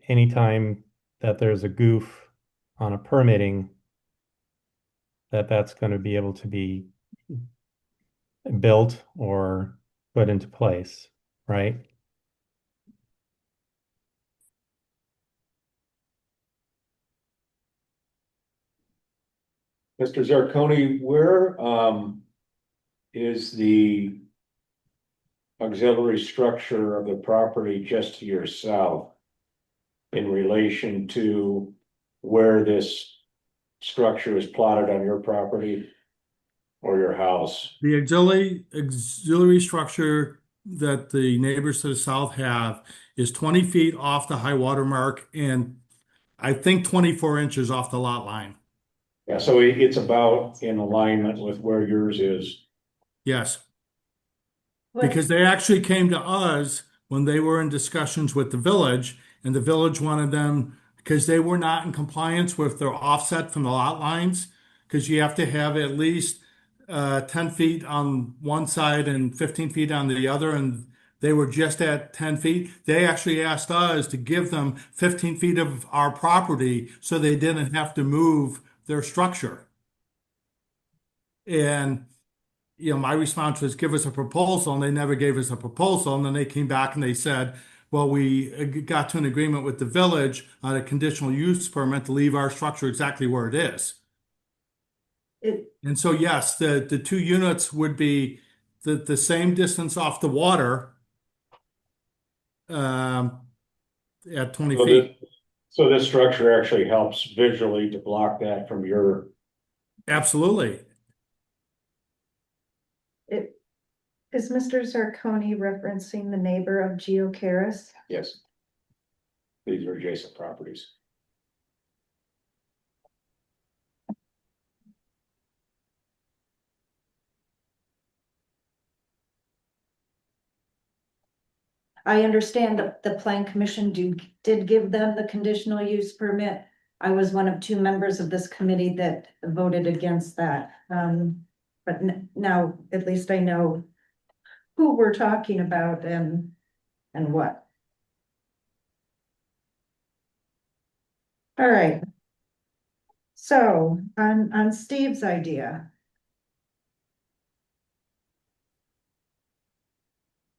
anytime that there's a goof on a permitting that that's going to be able to be built or put into place, right? Mr. Zarcone, where, is the auxiliary structure of the property just to your south in relation to where this structure is plotted on your property or your house? The auxiliary structure that the neighbors to the south have is 20 feet off the high water mark and I think 24 inches off the lot line. Yeah, so it's about in alignment with where yours is. Yes, What, because they actually came to us when they were in discussions with the village, and the village wanted them, because they were not in compliance with their offset from the lot lines, because you have to have at least 10 feet on one side and 15 feet on the other, and they were just at 10 feet. They actually asked us to give them 15 feet of our property so they didn't have to move their structure. And my response was give us a proposal, and they never gave us a proposal. And then they came back and they said, well, we got to an agreement with the village on a conditional use permit to leave our structure exactly where it is. it, And so, yes, the two units would be the same distance off the water um, at 20 So feet. so this structure actually helps visually to block that from your, Absolutely. it, is Mr. Zarcone referencing the neighbor of Geocaris? yes. These are adjacent properties. I understand that the plan commission did give them the conditional use permit. I was one of 2 members of this committee that voted against that. But now at least I know who we're talking about and what. All right. So on Steve's idea.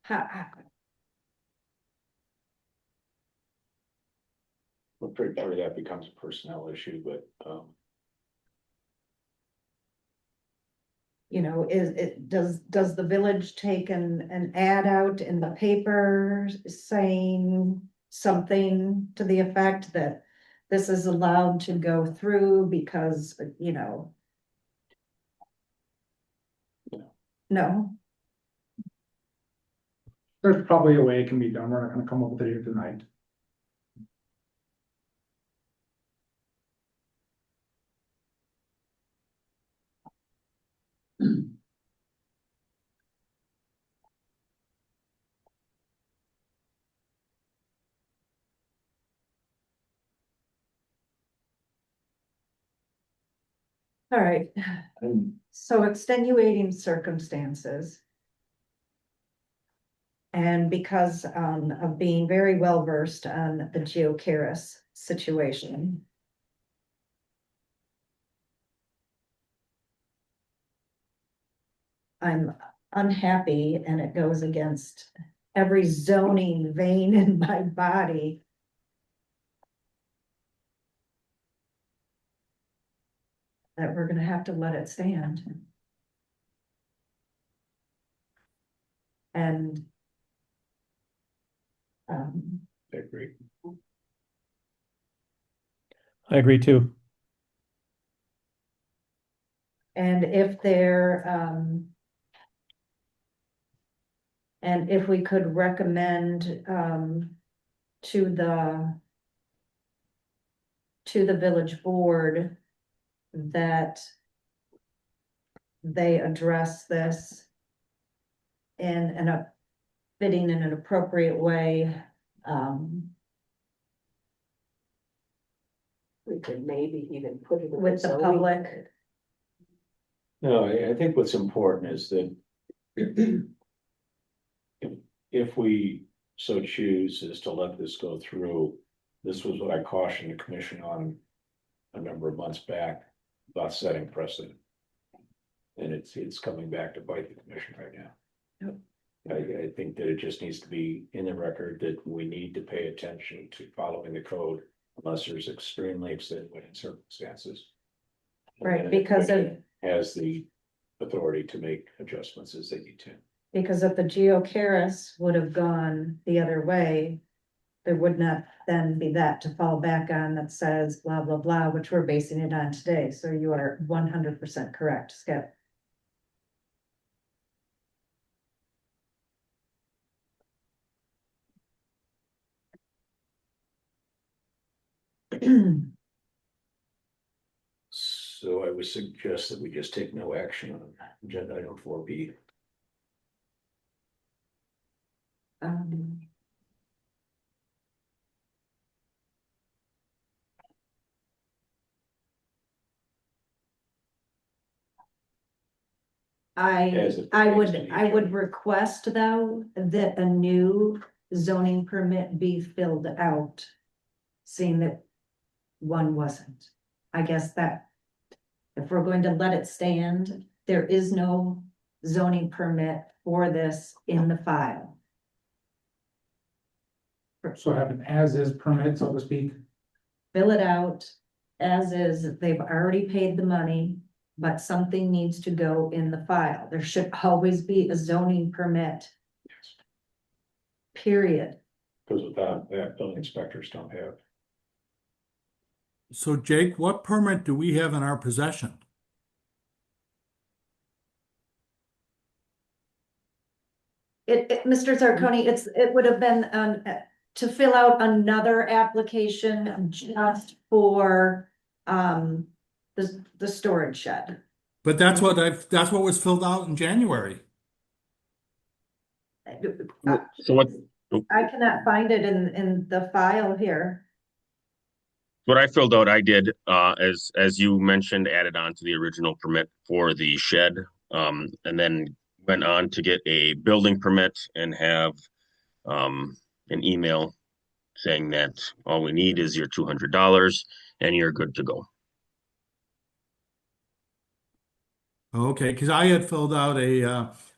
How, I'm pretty sure that becomes a personnel issue, but, you know, does the village take an ad out in the paper saying something to the effect that this is allowed to go through because, you know? No, There's probably a way it can be done. We're not gonna come up with it here tonight. all right, and so extenuating circumstances. And because of being very well versed on the geocaris situation. I'm unhappy and it goes against every zoning vein in my body. That we're gonna have to let it stand. And I agree. I agree too. and if there, and if we could recommend to the village board that they address this in a fitting in an appropriate way. We could maybe even put it. in With the zoning public. code. No, I think what's important is that if we so choose is to let this go through, this was what I cautioned the commission on a number of months back about setting precedent. And it's coming back to bite the commission right now. Yep. I think that it just needs to be in the record that we need to pay attention to following the code unless there's extremely extenuating circumstances. And Right, then the because of- commission has the authority to make adjustments as they need to. Because if the geocaris would have gone the other way, there would not then be that to fall back on that says blah, blah, blah, which we're basing it on today. So you are 100% correct, Skip. So I would suggest that we just take no action on agenda item 4B. Um, As it I pertains to would, the I would agenda. request though, that a new zoning permit be filled out. Seeing that one wasn't. I guess that. If we're going to let it stand, there is no zoning permit for this in the file. So have an as-is permit, so to speak. Fill it out as is, they've already paid the money, but something needs to go in the file. There should always be a zoning permit, Yes. period. Because without that, building inspectors don't have. So Jake, what permit do we have in our possession? Mr. Zarconi, it would have been, to fill out another application just for, the storage shed. But that's what was filled out in January. So I cannot find it in the file here. what I filled out, I did, as you mentioned, added on to the original permit for the shed. And then went on to get a building permit and have an email saying that all we need is your $200 and you're good to go. Okay, because I had filled out Oh,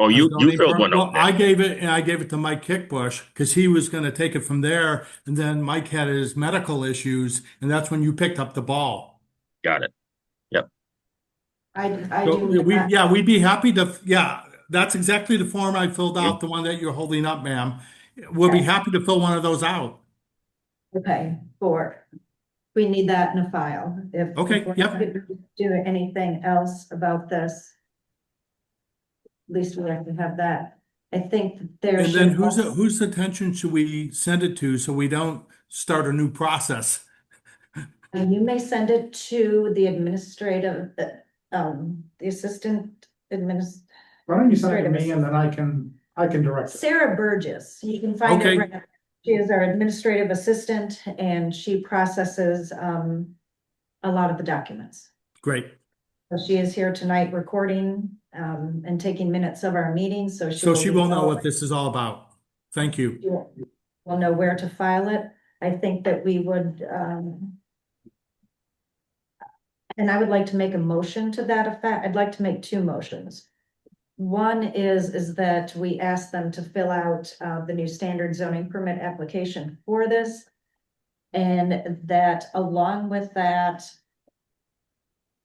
a you zoning filled permit. one out Well, then. I gave it to Mike Kickbush because he was going to take it from there. And then Mike had his medical issues, and that's when you picked up the ball. Got it. Yep. I So do not. yeah, we'd be happy to, yeah, that's exactly the form I filled Yep. out, the one that you're holding up, ma'am. We'll be Okay. happy to fill one of those out. Okay, we need that in a file. If Okay, we're yep. not gonna do anything else about this, at least we have to have that. I think that there And then should also, whose attention should we send it to so we don't start a new process? you may send it to the administrative, the assistant administrator. Why don't you send it to me and then I can direct it. Sarah Burgess, you can find it. Okay. right- She is our administrative assistant and she processes a lot of the documents. Great. So she is here tonight recording and taking minutes of our meetings, so So she will know be- what this is all about. Thank you. We'll know where to file it. I think that we would and I would like to make a motion to that effect. I'd like to make two motions. One is that we ask them to fill out the new standard zoning permit application for this. And that along with that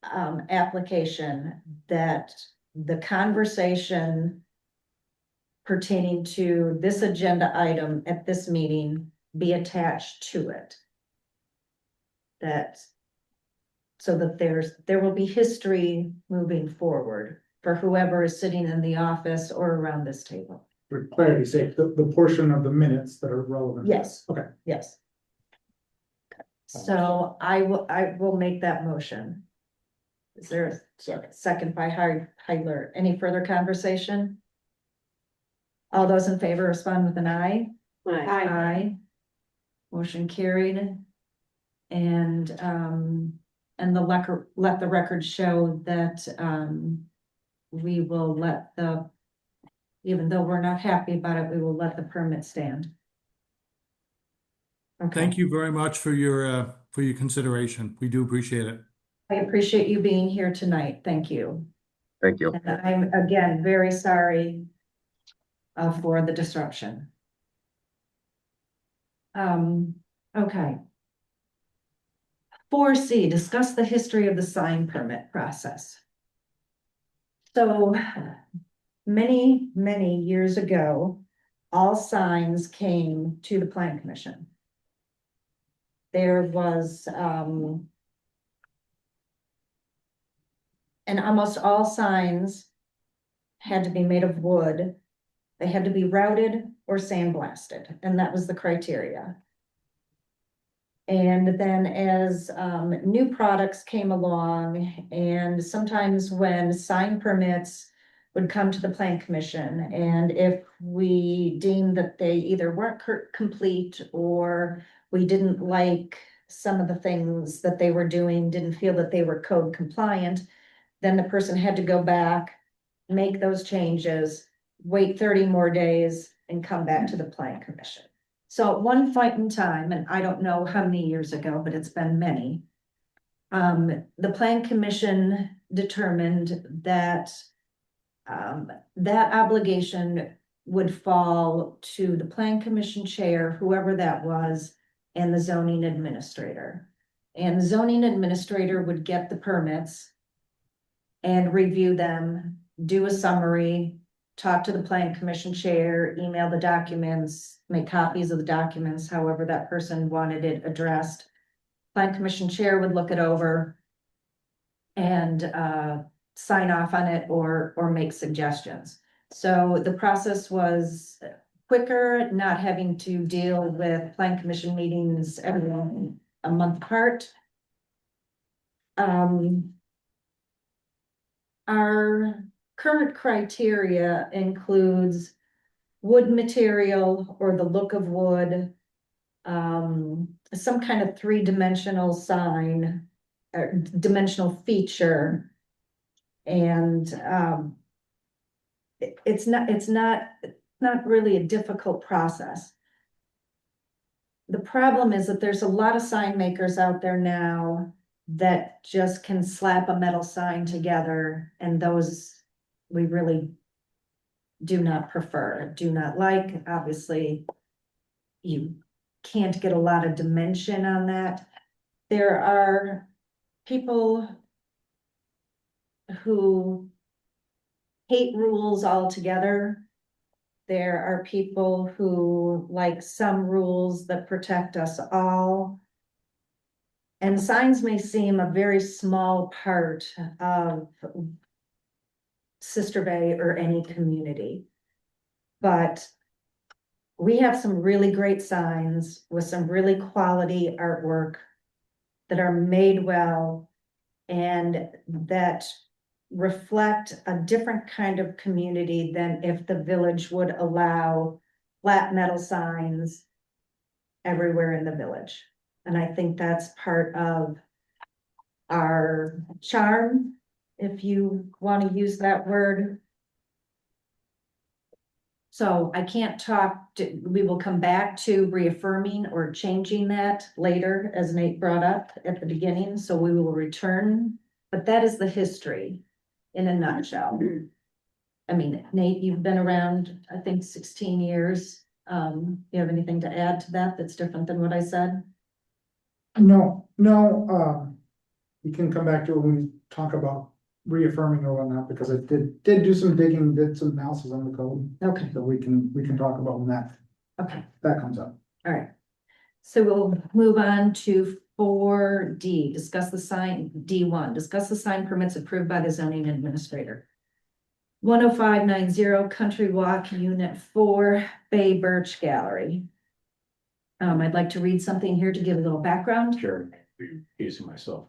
application, that the conversation pertaining to this agenda item at this meeting be attached to it. That so that there will be history moving forward for whoever is sitting in the office or around this table. For clarity's sake, the portion of the minutes that are relevant. Yes. Okay. Yes. So I will make that motion. Is there a second by Heidler? Any further conversation? All those in favor respond with an aye. Right. Aye. Motion carried. And let the record show that we will even though we're not happy about it, we will let the permit stand. Okay. Thank you very much for your consideration. We do appreciate it. I appreciate you being here tonight. Thank you. Thank you. And I'm again very sorry for the disruption. Okay. 4C, discuss the history of the sign permit process. So many, many years ago, all signs came to the Plan Commission. There was, and almost all signs had to be made of wood. They had to be routed or sandblasted, and that was the criteria. And then as new products came along, and sometimes when sign permits would come to the Plan Commission, and if we deemed that they either weren't complete or we didn't like some of the things that they were doing, didn't feel that they were code compliant, then the person had to go back, make those changes, wait 30 more days, and come back to the Plan Commission. So at one point in time, and I don't know how many years ago, but it's been many, the Plan Commission determined that that obligation would fall to the Plan Commission chair, whoever that was, and the zoning administrator. And the zoning administrator would get the permits and review them, do a summary, talk to the Plan Commission chair, email the documents, make copies of the documents, however that person wanted it addressed. Plan Commission chair would look it over and sign off on it or make suggestions. So the process was quicker, not having to deal with Plan Commission meetings every a month apart. Our current criteria includes wood material or the look of wood, some kind of three-dimensional sign or dimensional feature, and it's not really a difficult process. The problem is that there's a lot of sign makers out there now that just can slap a metal sign together, and those we really do not prefer, do not like. Obviously, you can't get a lot of dimension on that. There are people who hate rules altogether. There are people who like some rules that protect us all. And signs may seem a very small part of Sister Bay or any community. But we have some really great signs with some really quality artwork that are made well and that reflect a different kind of community than if the village would allow flat metal signs everywhere in the village. And I think that's part of our charm, if you want to use that word. So I can't we will come back to reaffirming or changing that later, as Nate brought up at the beginning, so we will return. But that is the history in a nutshell. I mean, Nate, you've been around, I think, 16 years. You have anything to add to that that's different than what I said? No, we can come back to it when we talk about reaffirming or whatnot, because I did do some digging, did some analysis on the code. Okay, So we can talk about when that comes up. all right. So we'll move on to 4D, discuss the sign, D1, discuss the sign permits approved by the zoning administrator. 10590 Country Walk, Unit 4, Bay Birch Gallery. I'd like to read something here to give a little background. Sure, using myself.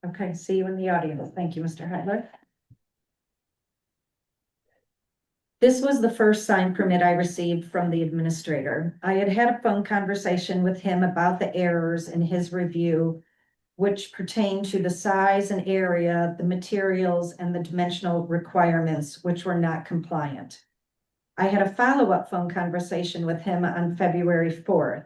Okay, see you in the audience. Thank you, Mr. Heidler. This was the first sign permit I received from the administrator. I had had a phone conversation with him about the errors in his review, which pertain to the size and area, the materials, and the dimensional requirements, which were not compliant. I had a follow-up phone conversation with him on February 4th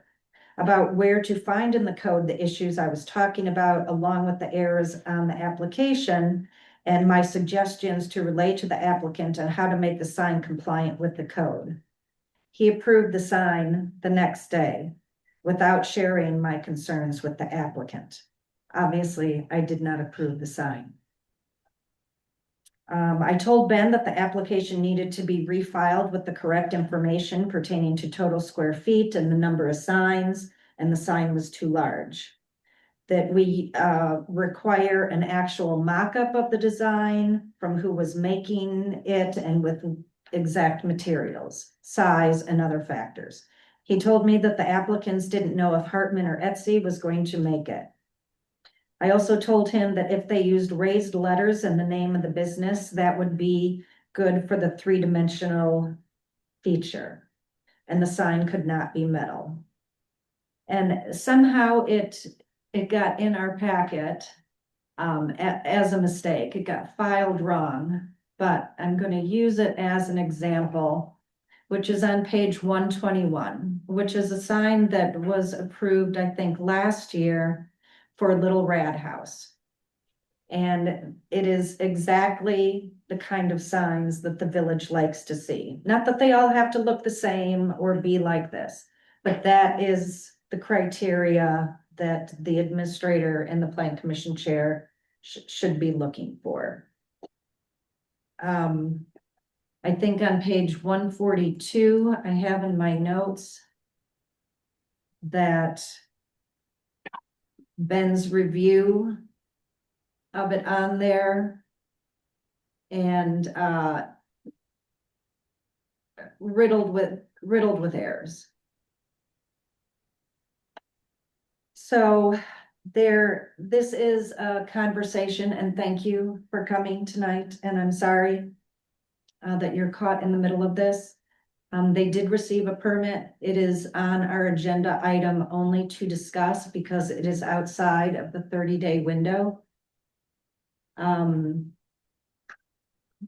about where to find in the code the issues I was talking about, along with the errors on the application and my suggestions to relay to the applicant on how to make the sign compliant with the code. He approved the sign the next day without sharing my concerns with the applicant. Obviously, I did not approve the sign. I told Ben that the application needed to be refiled with the correct information pertaining to total square feet and the number of signs, and the sign was too large. That we require an actual mock-up of the design from who was making it and with exact materials, size, and other factors. He told me that the applicants didn't know if Hartman or Etsy was going to make it. I also told him that if they used raised letters in the name of the business, that would be good for the three-dimensional feature, and the sign could not be metal. And somehow it got in our packet as a mistake. It got filed wrong, but I'm going to use it as an example, which is on page 121, which is a sign that was approved, I think, last year for Little Rad House. And it is exactly the kind of signs that the village likes to see. Not that they all have to look the same or be like this, but that is the criteria that the administrator and the plan commission chair should be looking for. I think on page 142, I have in my notes that Ben's review of it on there and riddled with errors. So this is a conversation, and thank you for coming tonight, and I'm sorry that you're caught in the middle of this. They did receive a permit. It is on our agenda item only to discuss because it is outside of the 30-day window.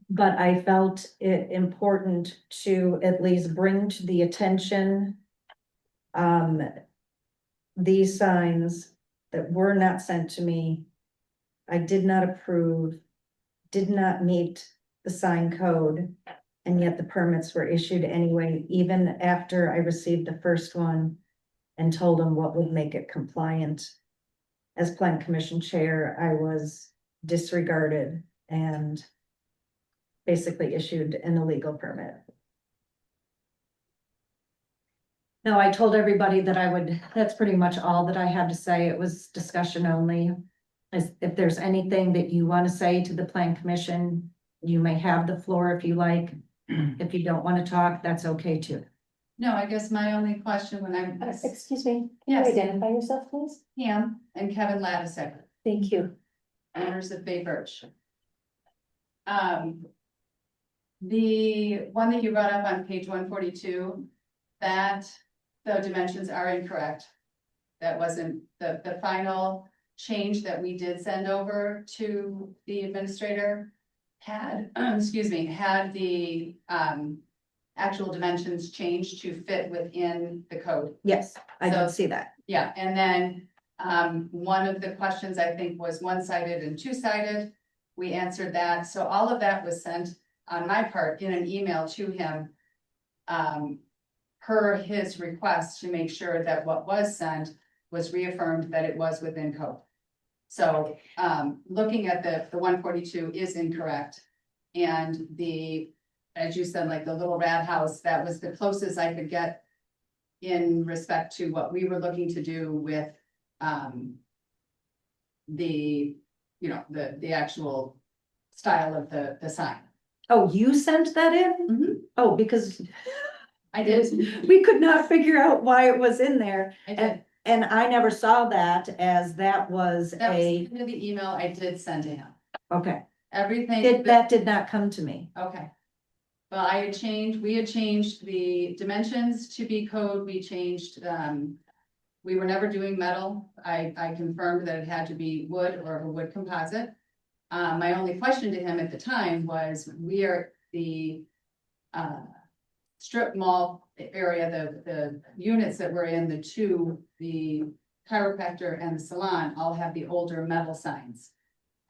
But I felt it important to at least bring to the attention these signs that were not sent to me. I did not approve, did not meet the sign code, and yet the permits were issued anyway, even after I received the first one and told them what would make it compliant. As Plan Commission Chair, I was disregarded and basically issued an illegal permit. No, I told everybody that I would, that's pretty much all that I had to say. It was discussion only. If there's anything that you want to say to the Plan Commission, you may have the floor if you like. If you don't want to talk, that's okay too. No, I guess my only question when I'm, Excuse me, can Yes. you identify yourself, please? Pam and Kevin Lattiser, Thank you. owners of Bay Birch. The one that you brought up on page 142, that the dimensions are incorrect. That wasn't the final change that we did send over to the administrator had, excuse me, had the actual dimensions changed to fit within the code. Yes, I So- did see that. Yeah, and then one of the questions I think was one-sided and two-sided. We answered that. So all of that was sent on my part in an email to him. Per his request to make sure that what was sent was reaffirmed that it was within code. So looking at the 142 is incorrect. And as you said, like the little rat house, that was the closest I could get in respect to what we were looking to do with the actual style of the sign. Oh, you sent that in? Mhm. Oh, because I did, we could not figure out why it was in there. I did. And I never saw that as that was That was a, into the email I did send to him. okay, Everything. that did not come to me. Okay. Well, we had changed the dimensions to be code, we changed, we were never doing metal. I confirmed that it had to be wood or a wood composite. My only question to him at the time was, we are the strip mall area, the units that were in the chiropractor and the salon all have the older metal signs.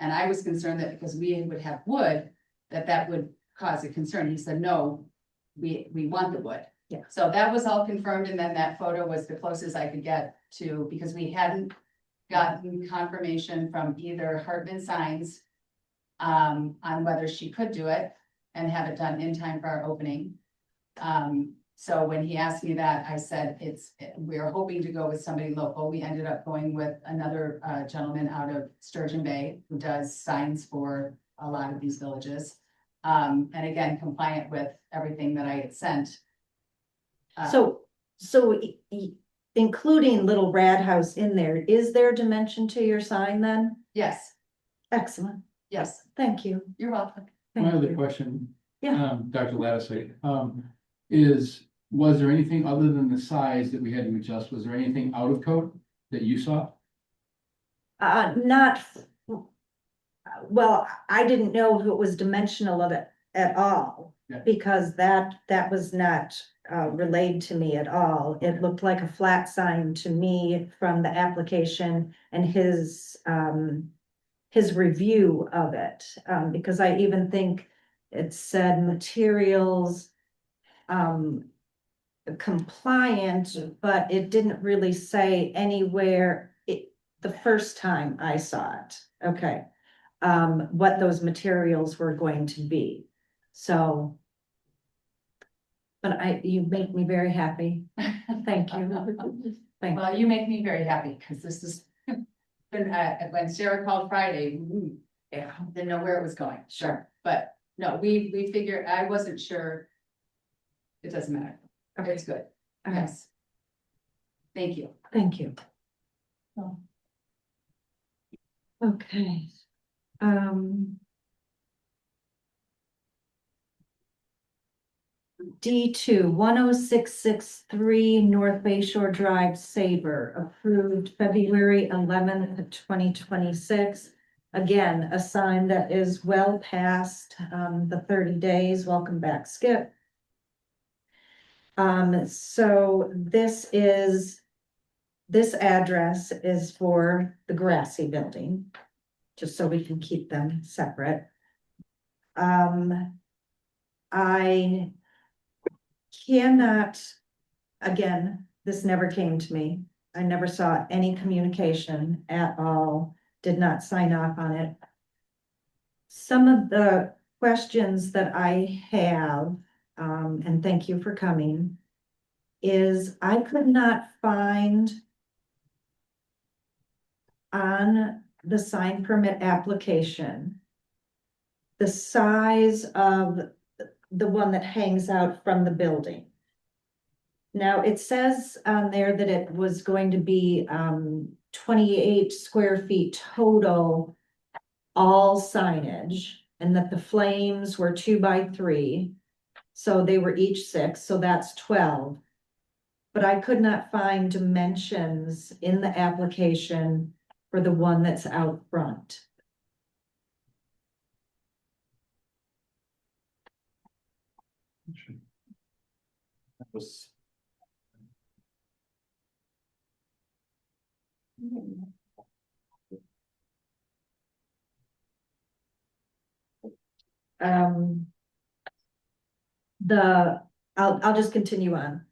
And I was concerned that because we would have wood, that would cause a concern. He said, no, we want the wood. Yeah. So that was all confirmed, and then that photo was the closest I could get to, because we hadn't gotten confirmation from either Hartman Signs on whether she could do it and have it done in time for our opening. So when he asked me that, I said, we're hoping to go with somebody local. We ended up going with another gentleman out of Sturgeon Bay who does signs for a lot of these villages. And again, compliant with everything that I had sent. So including Little Rad House in there, is there a dimension to your sign then? Yes, Excellent, yes, thank you. you're welcome. Thank My other you. question. Yeah. Dr. Lattiser, was there anything other than the size that we had to adjust? Was there anything out of code that you saw? Not, well, I didn't know if it was dimensional of it at all. Yeah. Because that was not relayed to me at all. It looked like a flat sign to me from the application and his review of it. Because I even think it said materials compliant, but it didn't really say anywhere the first time I saw it, okay, what those materials were going to be. So, but you make me very happy. Thank you. Thank you. Well, you make me very happy, because this is, when Sarah called Friday, yeah, didn't know where it was going. Sure. But no, we figured, I wasn't sure. It doesn't matter. Okay. It's good. All right. Yes. Thank you. Thank you. Okay. D2 10663 North Bay Shore Drive, Sabre, approved February 11th, 2026. Again, a sign that is well past, the 30 days. Welcome back, Skip. So this address is for the Grassy Building, just so we can keep them separate. I cannot, again, this never came to me. I never saw any communication at all, did not sign off on it. Some of the questions that I have, and thank you for coming, is I could not find on the sign permit application the size of the one that hangs out from the building. Now, it says on there that it was going to be 28 square feet total, all signage, and that the flames were 2x3. So they were each 6, so that's 12. But I could not find dimensions in the application for the one that's out front. That was Um, I'll just continue on.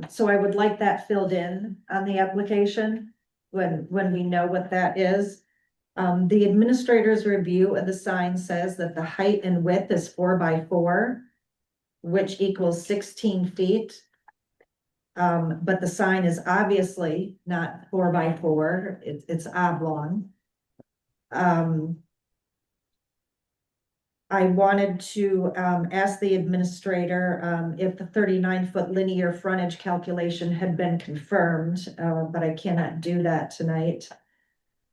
So I would like that filled in on the application when we know what that is. The administrator's review of the sign says that the height and width is 4x4, which equals 16 feet. But the sign is obviously not 4x4, it's oblong. I wanted to ask the administrator if the 39-foot linear frontage calculation had been confirmed, but I cannot do that tonight.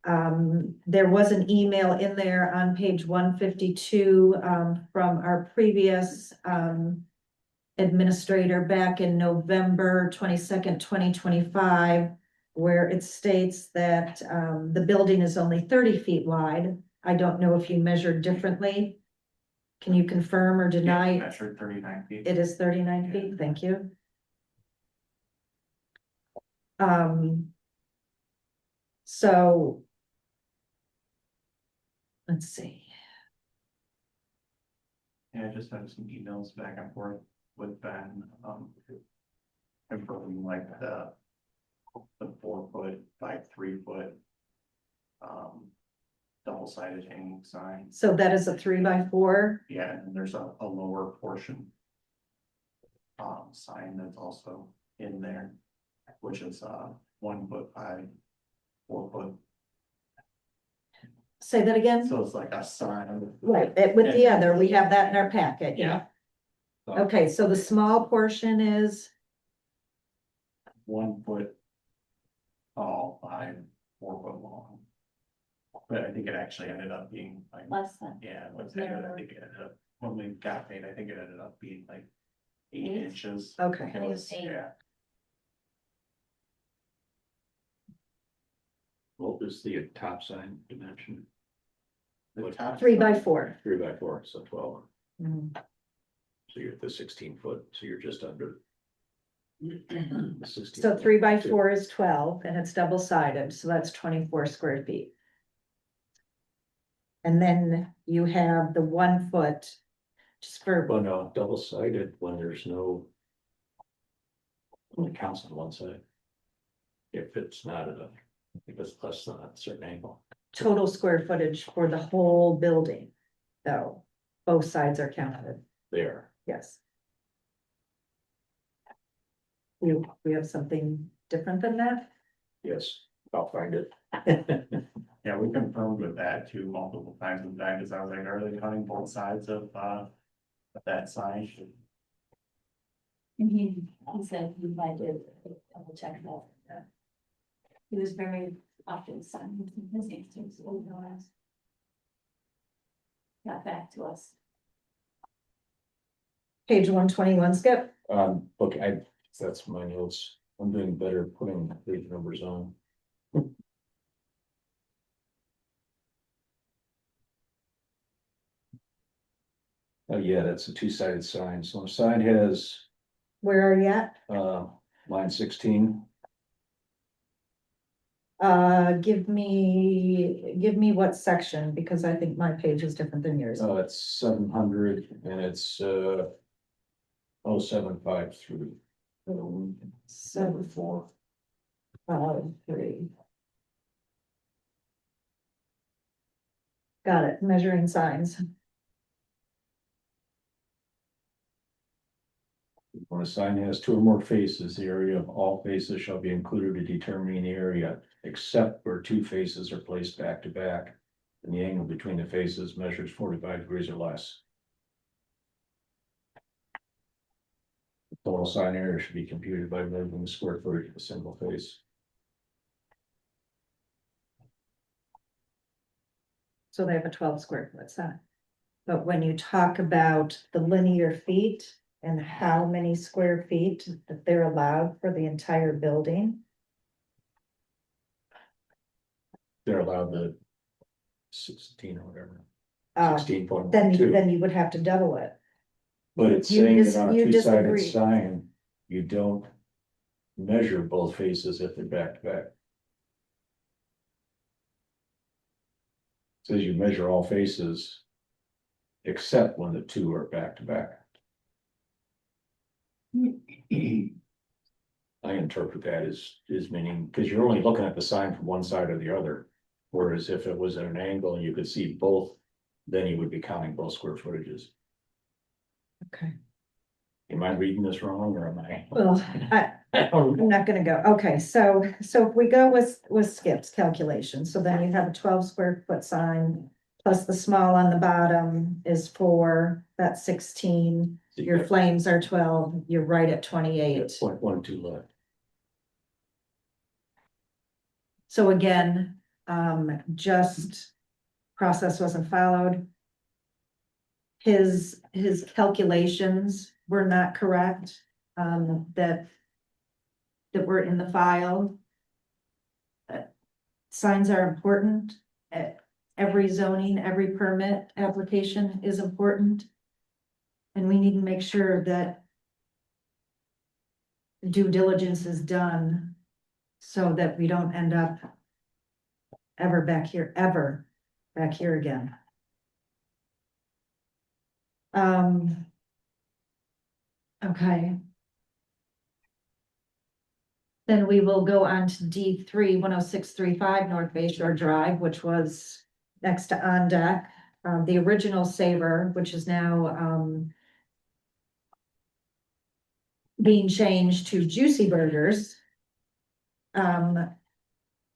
There was an email in there on page 152 from our previous administrator back in November 22nd, 2025, where it states that the building is only 30 feet wide. I don't know if you measured differently. Can you confirm or deny? measured 39 feet. It is 39 feet, thank you. So let's see. Yeah, I just had some emails back and forth with Ben, confirming like the 4 foot by 3 foot, double-sided hanging sign. So that is a 3x4. Yeah, and there's a lower portion sign that's also in there, which is 1 foot by 4 foot. Say that again? So it's like a sign. Right, with the other, we have that in our packet, yeah. So Okay, so the small portion is, 1 foot tall by 4 foot long. But I think it actually ended up being like, Less than. yeah, I narrower. think it ended up, when we got paid, I think it ended up being like 8 8? inches. okay. It was 8. Yeah, What was the top sign dimension? the top. 3x4. 3x4, so 12. Mhm. So you're at the 16 foot, so you're just under. the 16 So foot. 3x4 is 12 and it's double-sided, so that's 24 square feet. And then you have the 1 foot, just for, Well, no, double-sided when there's no. Only counts on one side. If it's not enough, if it's less than a certain angle. total square footage for the whole building, though. Both sides are counted, There, yes. We have something different than that? yes, I'll find it. Yeah, we confirmed with that too multiple times with that, because I was like, are they counting both sides of that sign? And he said he might do double check that. He was very often sending his answers, got back to us. Page 121, Skip. Okay, that's my notes. I'm doing better putting page numbers on. Oh, yeah, that's a two-sided sign. So the sign has, Where are you at? line 16. Give me what section, because I think my page is different than yours. It's 700 and it's, 0753. 7, 4, 5, 3. Got it, measuring signs. When a sign has two or more faces, the area of all faces shall be included in determining the area, except where two faces are placed back to back. And the angle between the faces measures 45 degrees or less. Total sign area should be computed by measuring the square footage of a single face. So they have a 12 square foot sign. But when you talk about the linear feet and how many square feet that they're allowed for the entire building, They're allowed the 16 or whatever, uh, 16.12. then you would have to double it. But it's you saying dis- that on a you two-sided disagree. sign, you don't measure both faces if they're back to back. Says you measure all faces except when the two are back to back. I interpret that as meaning, because you're only looking at the sign from one side or the other. Whereas if it was at an angle and you could see both, then you would be counting both square footages. Okay. Am I reading this wrong or am I? Well, I'm not gonna go, okay, so if we go with Skip's calculation, so then you have a 12 square foot sign. Plus the small on the bottom is 4, that's 16, your flames are 12, you're right at 28. 0.12 left. So again, just process wasn't followed. His calculations were not correct, that were in the file. Signs are important. Every zoning, every permit application is important. And we need to make sure that due diligence is done so that we don't end up ever back here again. Okay. Then we will go on to D3, 10635 North Bay Shore Drive, which was next to on deck. The original Saver, which is now being changed to Juicy Burgers.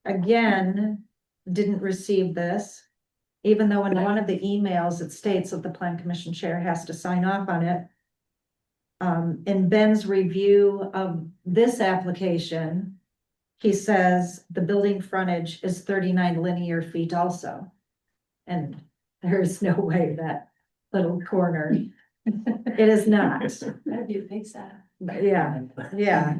Again, didn't receive this, even though in one of the emails it states that the Plan Commission Chair has to sign off on it. In Ben's review of this application, he says the building frontage is 39 linear feet also. And there is no way that little corner, it is not. That'd be a big setup. Yeah, yeah.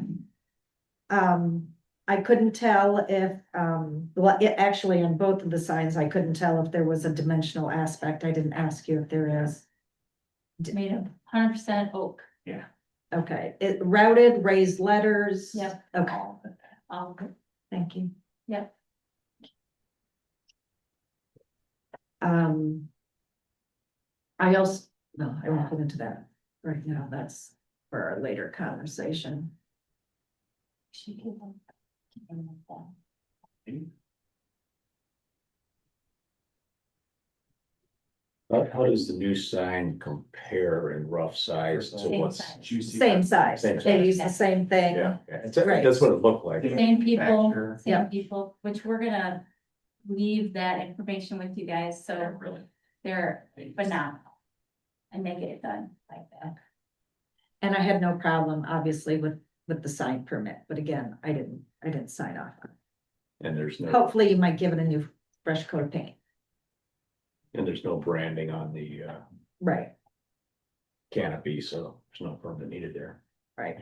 I couldn't tell if, actually on both of the signs, I couldn't tell if there was a dimensional aspect. I didn't ask you if there is. Made of 100% oak. Okay, it routed, raised letters. Yep. Okay, All good. thank you. Yep. I also, no, I won't get into that right now. That's for our later conversation. She keep them like that. How does the new sign compare in rough size to Same what's? size. Juicy. Same size. Same They size. use the same thing. Yeah, Right. that's what it looked like. Same people, Factor. same Yep. people, which we're gonna leave that information with you guys, so Really. they're phenomenal. And they get it done like that. And I had no problem, obviously, with the sign permit, but again, I didn't sign off on it. And there's no, Hopefully you might give it a new fresh coat of paint. and there's no branding on the Right, canopy, so there's no permit needed there. right.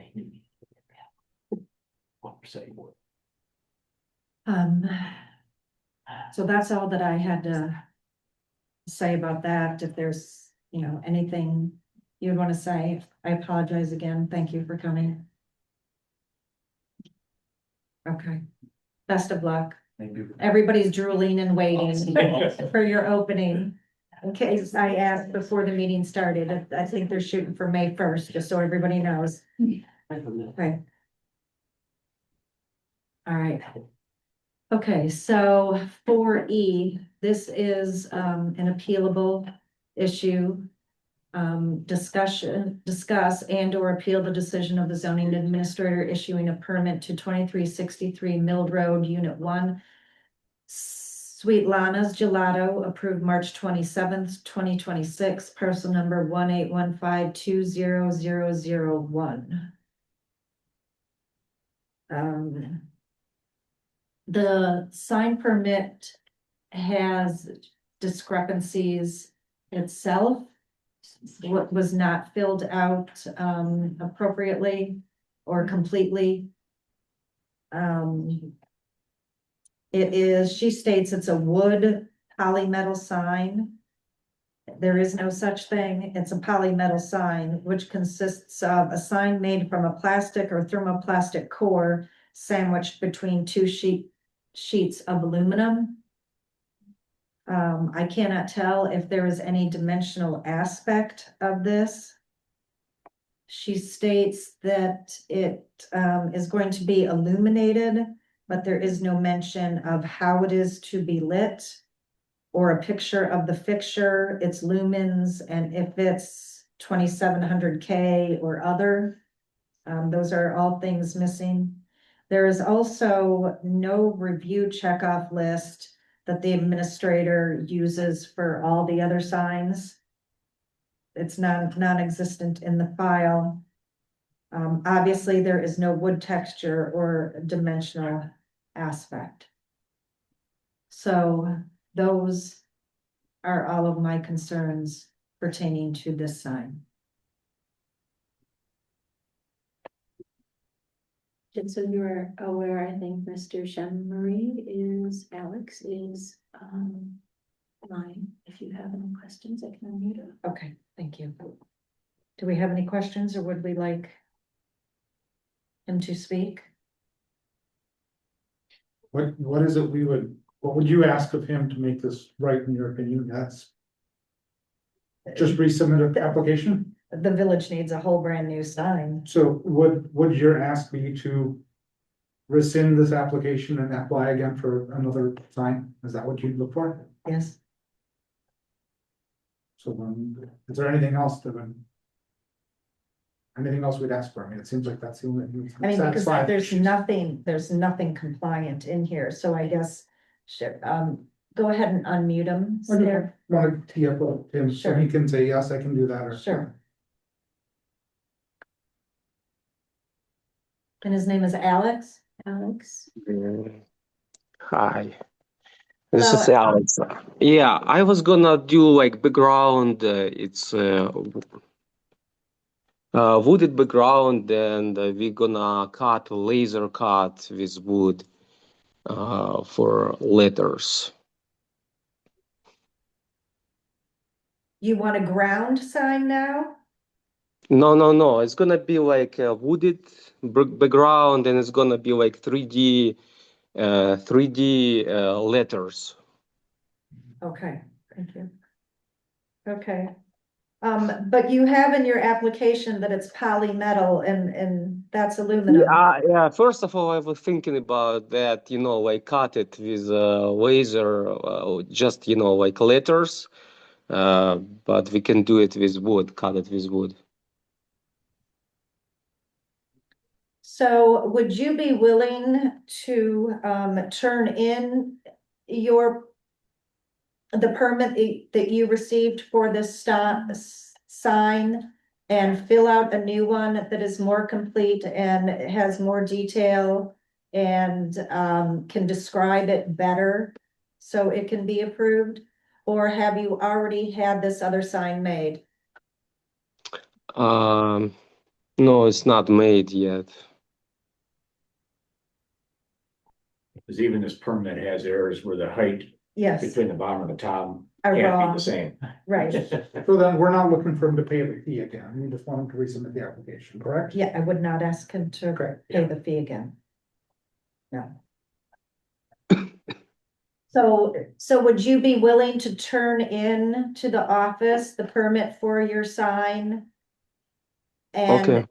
So that's all that I had to say about that. If there's you know, anything you'd want to say? I apologize again. Thank you for coming. Okay, best of luck. Thank you. Everybody's drooling and waiting for your opening. In case I asked before the meeting started, I think they're shooting for May 1st, just so everybody knows. Okay. All right. Okay, so 4E, this is an appealable issue. Discuss and or appeal the decision of the zoning administrator issuing a permit to 2363 Mill Road, Unit 1. Sweet Lana's Gelato, approved March 27th, 2026, parcel number 181520001. The sign permit has discrepancies itself. What was not filled out appropriately or completely. She states it's a wood polymetal sign. There is no such thing. It's a polymetal sign, which consists of a sign made from a plastic or thermoplastic core sandwiched between two sheets of aluminum. I cannot tell if there is any dimensional aspect of this. She states that it is going to be illuminated, but there is no mention of how it is to be lit or a picture of the fixture, its lumens, and if it's 2700K or other. Those are all things missing. There is also no review checkoff list that the administrator uses for all the other signs. It's non-existent in the file. Obviously, there is no wood texture or dimensional aspect. So those are all of my concerns pertaining to this sign. Just so you're aware, I think Mr. Shammarie Alex is line. If you have any questions, I can unmute her. Okay, thank you. Do we have any questions or would we like him to speak? What is it what would you ask of him to make this right in your opinion? That's just resubmit an application? The village needs a whole brand new sign. So would your ask be to rescind this application and apply again for another sign? Is that what you'd look for? Yes. So is there anything else anything else we'd ask for? I mean, it seems like that's the only. I mean, because there's nothing compliant in here, so I guess, go ahead and unmute him. I just want to tee up with him so Sure. he can say, yes, I can do that, or. Sure. And his name is Alex? Alex, Hi, this So, is Alex. Yeah, I was gonna do like background. It's wooded background, and we're gonna cut laser cut with wood for letters. You want a ground sign now? No. It's gonna be like a wooded background, and it's gonna be like 3D letters. Okay, thank you. Okay. But you have in your application that it's polymetal and that's aluminum. Yeah. First of all, I was thinking about that, like cut it with laser, just, like letters. But we can do it with wood, cut it with wood. So would you be willing to turn in the permit that you received for this sign and fill out a new one that is more complete and has more detail and can describe it better so it can be approved? Or have you already had this other sign made? No, it's not made yet. Because even this permit has errors where the height Yes, between the bottom and the top are Can't be wrong, the same. right? So then we're not looking for him to pay the fee again, we just want him to resubmit the application, correct? Yeah, I would not ask him to Correct. pay the fee again. No. So would you be willing to turn in to the office the permit for your sign? Okay.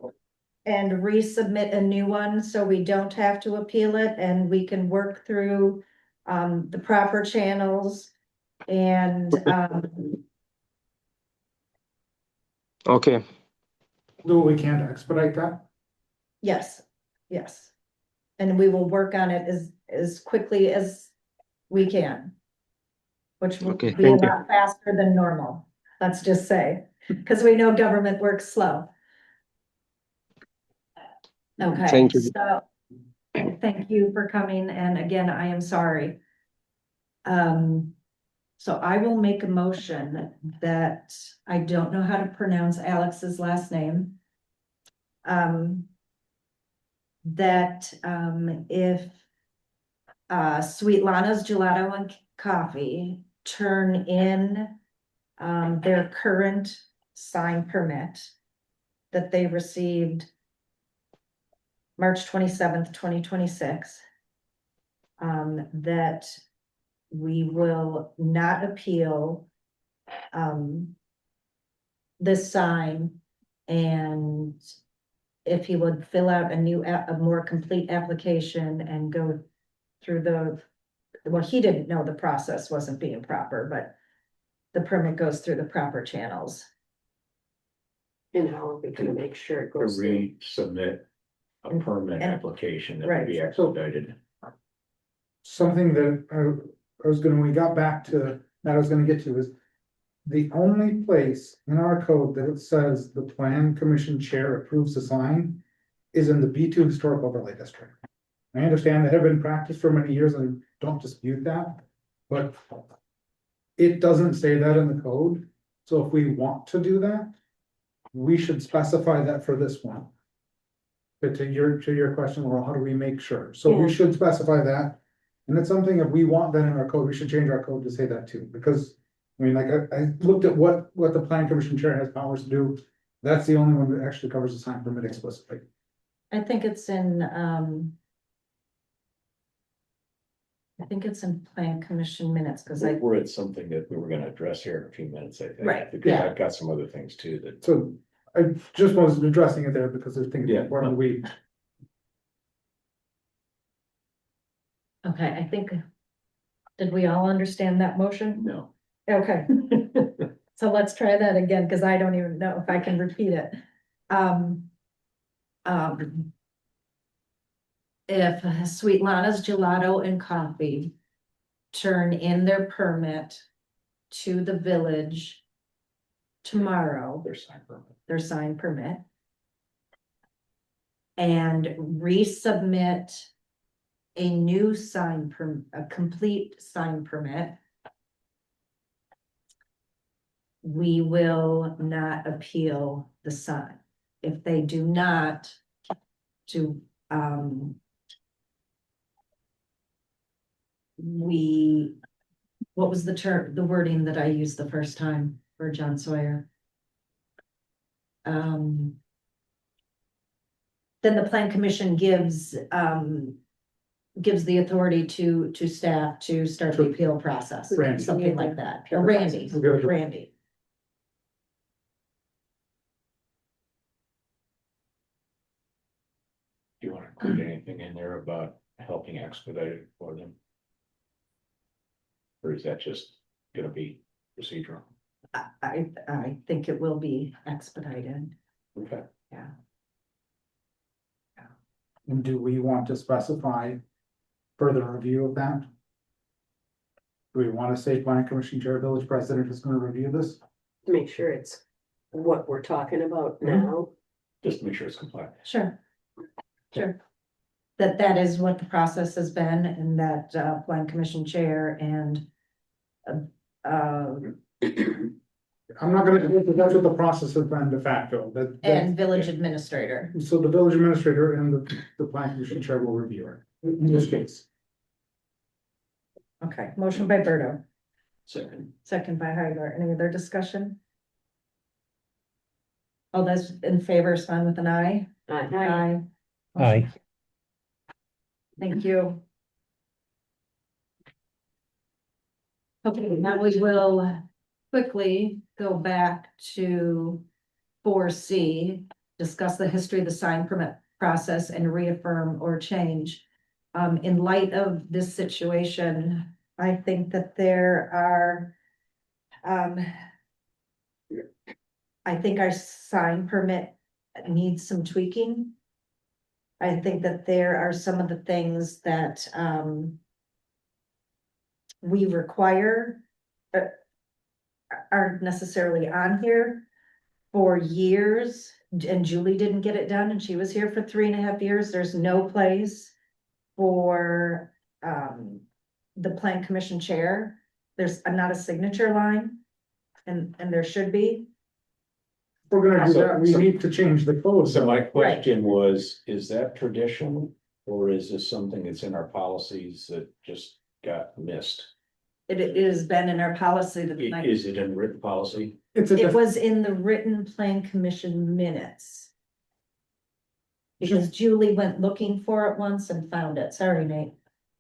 And resubmit a new one so we don't have to appeal it and we can work through the proper channels and Okay. Do what we can to expedite that. yes, yes. And we will work on it as quickly as we can. Which will Okay, be a thank you. lot faster than normal, let's just say, because we know government works slow. Okay, Thank you. so thank you for coming, and again, I am sorry. So I will make a motion that I don't know how to pronounce Alex's last name. That if Sweet Lana's Gelato and Coffee turn in their current sign permit that they received March 27th, 2026, that we will not appeal this sign, and if he would fill out a more complete application and go through well, he didn't know the process wasn't being proper, but the permit goes through the proper channels. And how are we gonna make sure it goes through? Resubmit a permit and- application that would be Right. expedited. Something that I was gonna, when we got back to, that I was gonna get to is. The only place in our code that it says the plan commission chair approves the sign is in the B2 historic overlay district. I understand that have been practiced for many years and I don't dispute that, but. It doesn't say that in the code, so if we want to do that. We should specify that for this one. But to your question, Laurel, how do we make sure? So we Yeah. should specify that. And it's something, if we want that in our code, we should change our code to say that too, because. I mean, like, I looked at what the plan commission chair has powers to do. That's the only one that actually covers the sign permit explicitly. I think it's in plan commission minutes, because We're at something that we were gonna address here in a few minutes, I think. Right, Because yeah. I've got some other things too that. So I just was addressing it there because I think it's Yeah. important we. Okay, I think, did we all understand that motion? No. Okay. So let's try that again, because I don't even know if I can repeat it. If Sweet Lana's Gelato and Coffee turn in their permit to the village tomorrow, Their sign permit. their sign permit, and resubmit a new a complete sign permit, we will not appeal the sign. If they do not what was the wording that I used the first time for John Sawyer? Then the plan commission gives the authority to staff to start the appeal process, Randy. something like that. Or Randy. Do you wanna include anything in there about helping expedite it for them? Or is that just gonna be procedural? I think it will be expedited. Okay. Yeah. And do we want to specify further review of that? Do we want to say plan commission chair village president is gonna review this? To make sure it's what we're talking about Mhm. now. Just to make sure it's compliant. Sure. Sure. That is what the process has been, and that plan commission chair and I'm not gonna, that's what the process has been de facto, that. and village administrator. So the village administrator and the plan commission chair will review it, in this case. Okay, motion by Berto, Second. second by Hyder. Any other discussion? All those in favor, respond with an aye. Aye. Aye. Thank you. Okay, now we will quickly go back to 4C, discuss the history of the sign permit process and reaffirm or change. In light of this situation, I think that there are, I think our sign permit needs some tweaking. I think that there are some of the things that, we require aren't necessarily on here for years. And Julie didn't get it done and she was here for 3.5 years. There's no place for, the plan commission chair. There's not a signature line and there should be. If we're gonna do So- that, we so- need to change the code. So my question was, is that tradition, or is this something that's in our policies that just got missed? It has been in our policy that, like, Is it in written policy? It's a, it diff- was in the written plan commission minutes. Because Julie went looking for it once and found it. Sorry, Nate.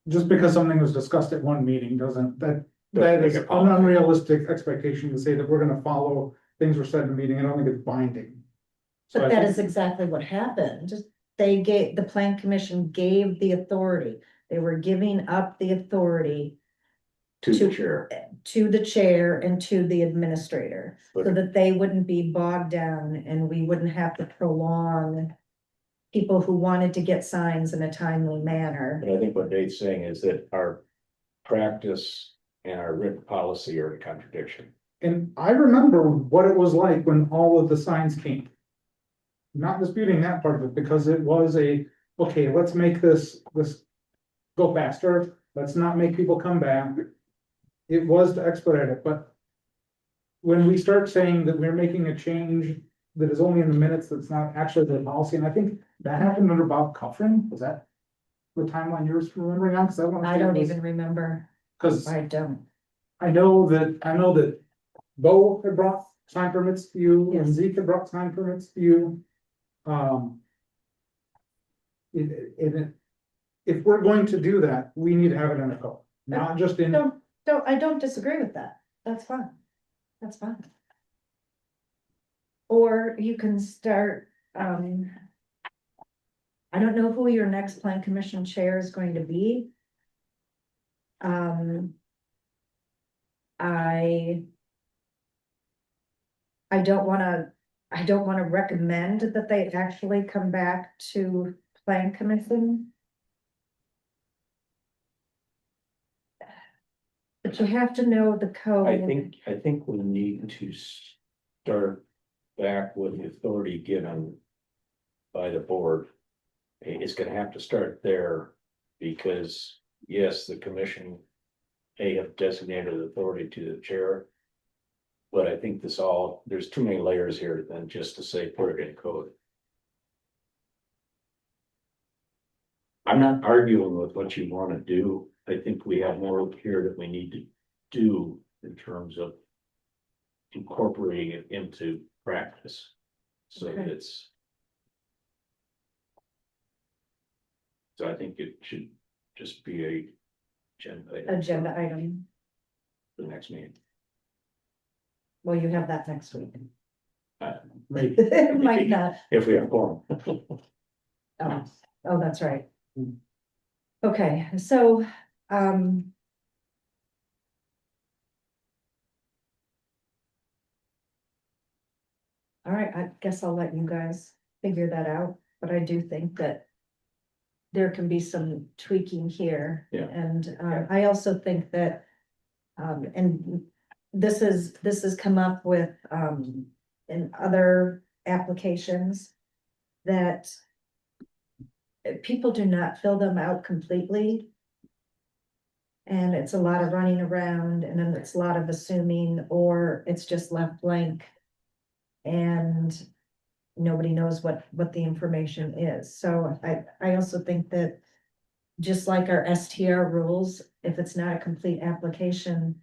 just because something was discussed at one meeting doesn't, that Doesn't is make an it policy. unrealistic expectation to say that we're gonna follow things were said in the meeting. I don't think it's binding. So But I that think- is exactly what happened. They gave, the plan commission gave the authority. They were giving up the authority To the To- chair. to the chair and to the administrator. So But- that they wouldn't be bogged down and we wouldn't have to prolong people who wanted to get signs in a timely manner. But I think what Dave's saying is that our practice and our written policy are in contradiction. And I remember what it was like when all of the signs came. Not disputing that part of it, because it was okay, let's make this go faster, let's not make people come back. It was to expedite it, but when we start saying that we're making a change that is only in the minutes, that's not actually the policy, and I think that happened under Bob Cuffrin, was that the timeline you're remembering on? Cause I don't even remember. Cause I don't. I know that Bo had brought sign permits to you, and Yes. Zeke had brought sign permits to you. If we're going to do that, we need to have it in a code, not just in. I don't disagree with that. That's fine. That's fine. Or you can start, I don't know who your next plan commission chair is going to be. I don't wanna recommend that they actually come back to plan commission. But you have to know the code. I think we need to start back with the authority given by the board. It's gonna have to start there, because yes, the commission may have designated authority to the chair. But I think there's too many layers here than just to say, put it in code. I'm not arguing with what you wanna do. I think we have more here that we need to do in terms of incorporating it into practice. So that Okay. it's. So I think it should just be a Agenda item. for the next meeting. Well, you have that next week. Maybe. It might not. If we have quorum. Oh, that's right. Okay, so, all right, I guess I'll let you guys figure that out, but I do think that there can be some tweaking here. Yeah. And, I also think that, and this has come up with, in other applications that people do not fill them out completely. And it's a lot of running around and then it's a lot of assuming, or it's just left blank. And nobody knows what the information is. So I also think that just like our STR rules, if it's not a complete application,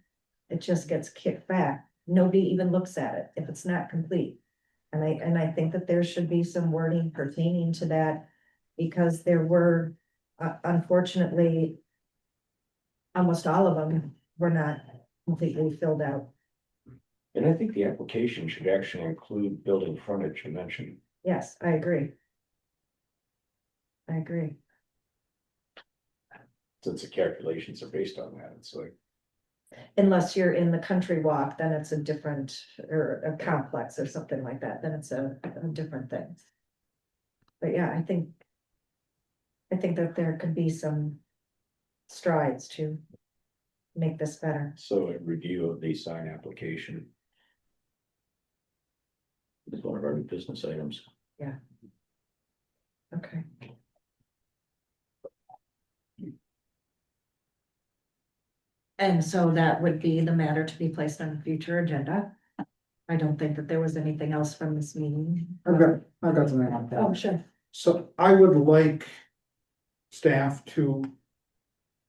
it just gets kicked back. Nobody even looks at it if it's not complete. And I think that there should be some wording pertaining to that, because there were, unfortunately, almost all of them were not completely filled out. And I think the application should actually include building frontage dimension. Yes, I agree. I agree. Since the calculations are based on that, it's like, Unless you're in the country walk, then it's a different, or a complex or something like that, then it's a different thing. But yeah, I think that there could be some strides to make this better. so a review of the sign application is one of our new business items. Okay. And so that would be the matter to be placed on a future agenda. I don't think that there was anything else from this meeting. I've got something like that. Oh, sure. So I would like staff to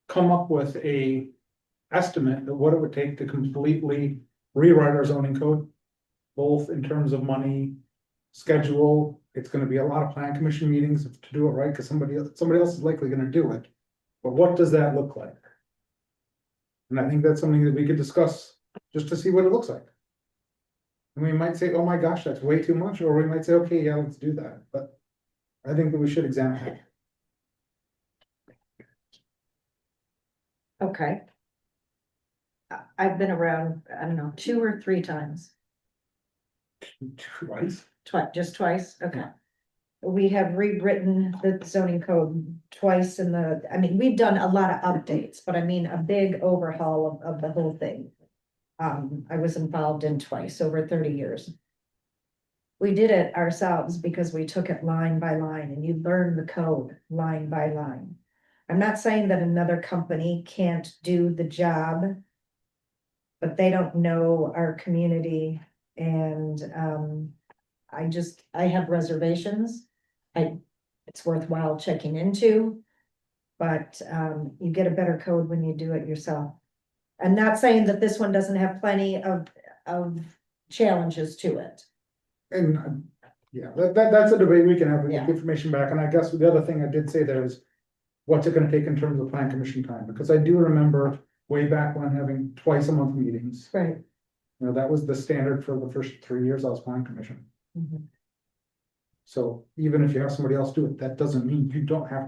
come up with a estimate of what it would take to completely rewrite our zoning code, both in terms of money, schedule. It's gonna be a lot of plan commission meetings to do it right, because somebody else is likely gonna do it. But what does that look like? And I think that's something that we could discuss, just to see what it looks like. And we might say, oh my gosh, that's way too much, or we might say, okay, yeah, let's do that, but I think that we should examine it. Okay. I've been around, I don't know, 2 or 3 times. Twice. Just twice, okay. We have rewritten the zoning code twice I mean, we've done a lot of updates, but I mean, a big overhaul of the whole thing. I was involved in twice over 30 years. We did it ourselves because we took it line by line, and you learn the code line by line. I'm not saying that another company can't do the job, but they don't know our community, and I have reservations. It's worthwhile checking into, but you get a better code when you do it yourself. I'm not saying that this one doesn't have plenty of challenges to it. And, yeah, that's a debate we can have, we get Yeah. the information back, and I guess the other thing I did say there is. What's it gonna take in terms of plan commission time, because I do remember way back when having twice a month meetings. Right. You know, that was the standard for the first 3 years I was plan commission. Mhm. So even if you have somebody else do it, that doesn't mean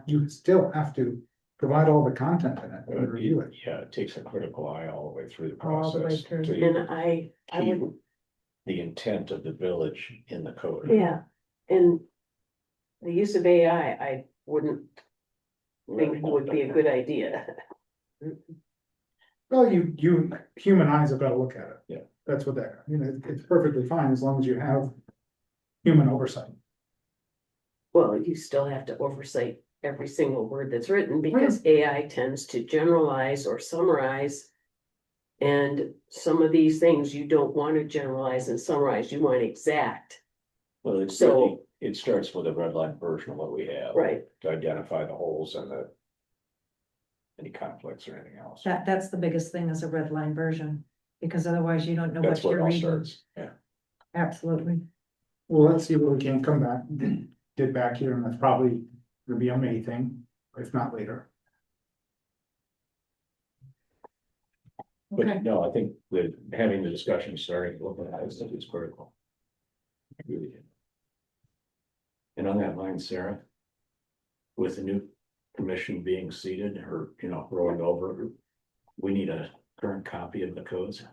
you still have to provide all the content in it and review it. Yeah, it takes a critical eye all the way through the All the way process. through. to And I keep wouldn't, the intent of the village in the code. yeah, and the use of AI, I wouldn't think would be a good idea. Well, you human eyes have got to look at it. Yeah. That's what it's perfectly fine as long as you have human oversight. Well, you still have to oversight every single word that's written, because AI tends to generalize or summarize. And some of these things you don't want to generalize and summarize, you want exact, Well, it's So- really, it starts with a red line version of what we have. right? To identify the holes and any conflicts or anything else. That's the biggest thing, is a red line version, because otherwise you don't know That's what where it you're all reading. starts, yeah. Absolutely. Well, let's see what we can come back, get back here, and that's probably gonna be a May thing, if not later. But Okay. no, I think that having the discussion starting, looking at it is critical. Really. And on that line, Sarah, with the new commission being seated or, rolling over, we need a current copy of the codes.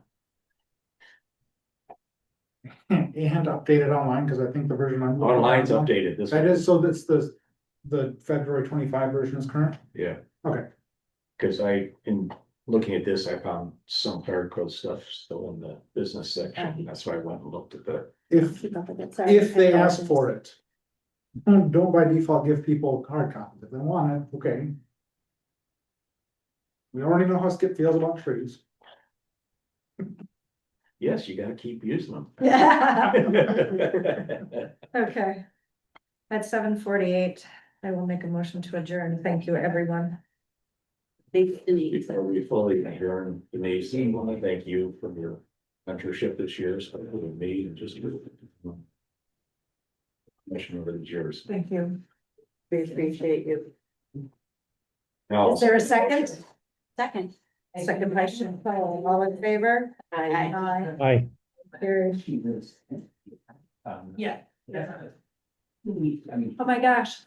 And updated online, because I think the version I'm. looking at Online's now- updated this. That is, so that's the February 25 version is current? Yeah. Okay. Cause in looking at this, I found some fire code stuff still in the business section. That's why I went and looked at the. If they ask for it. Don't by default give people hard copies. If they want it, okay. We already know how Skip feels about trees. Yes, you gotta keep using them. Okay. At 7:48, I will make a motion to adjourn. Thank you, everyone. Thanks, Denise. Before we fully adjourn, Denise, I want to thank you for your mentorship this year, so with me and just your mission over the years. Thank you. We appreciate you. Now, Is there a second? Second. Second by Chantal. All in favor? I, Aye. Aye. Carried. Yeah. Oh my gosh,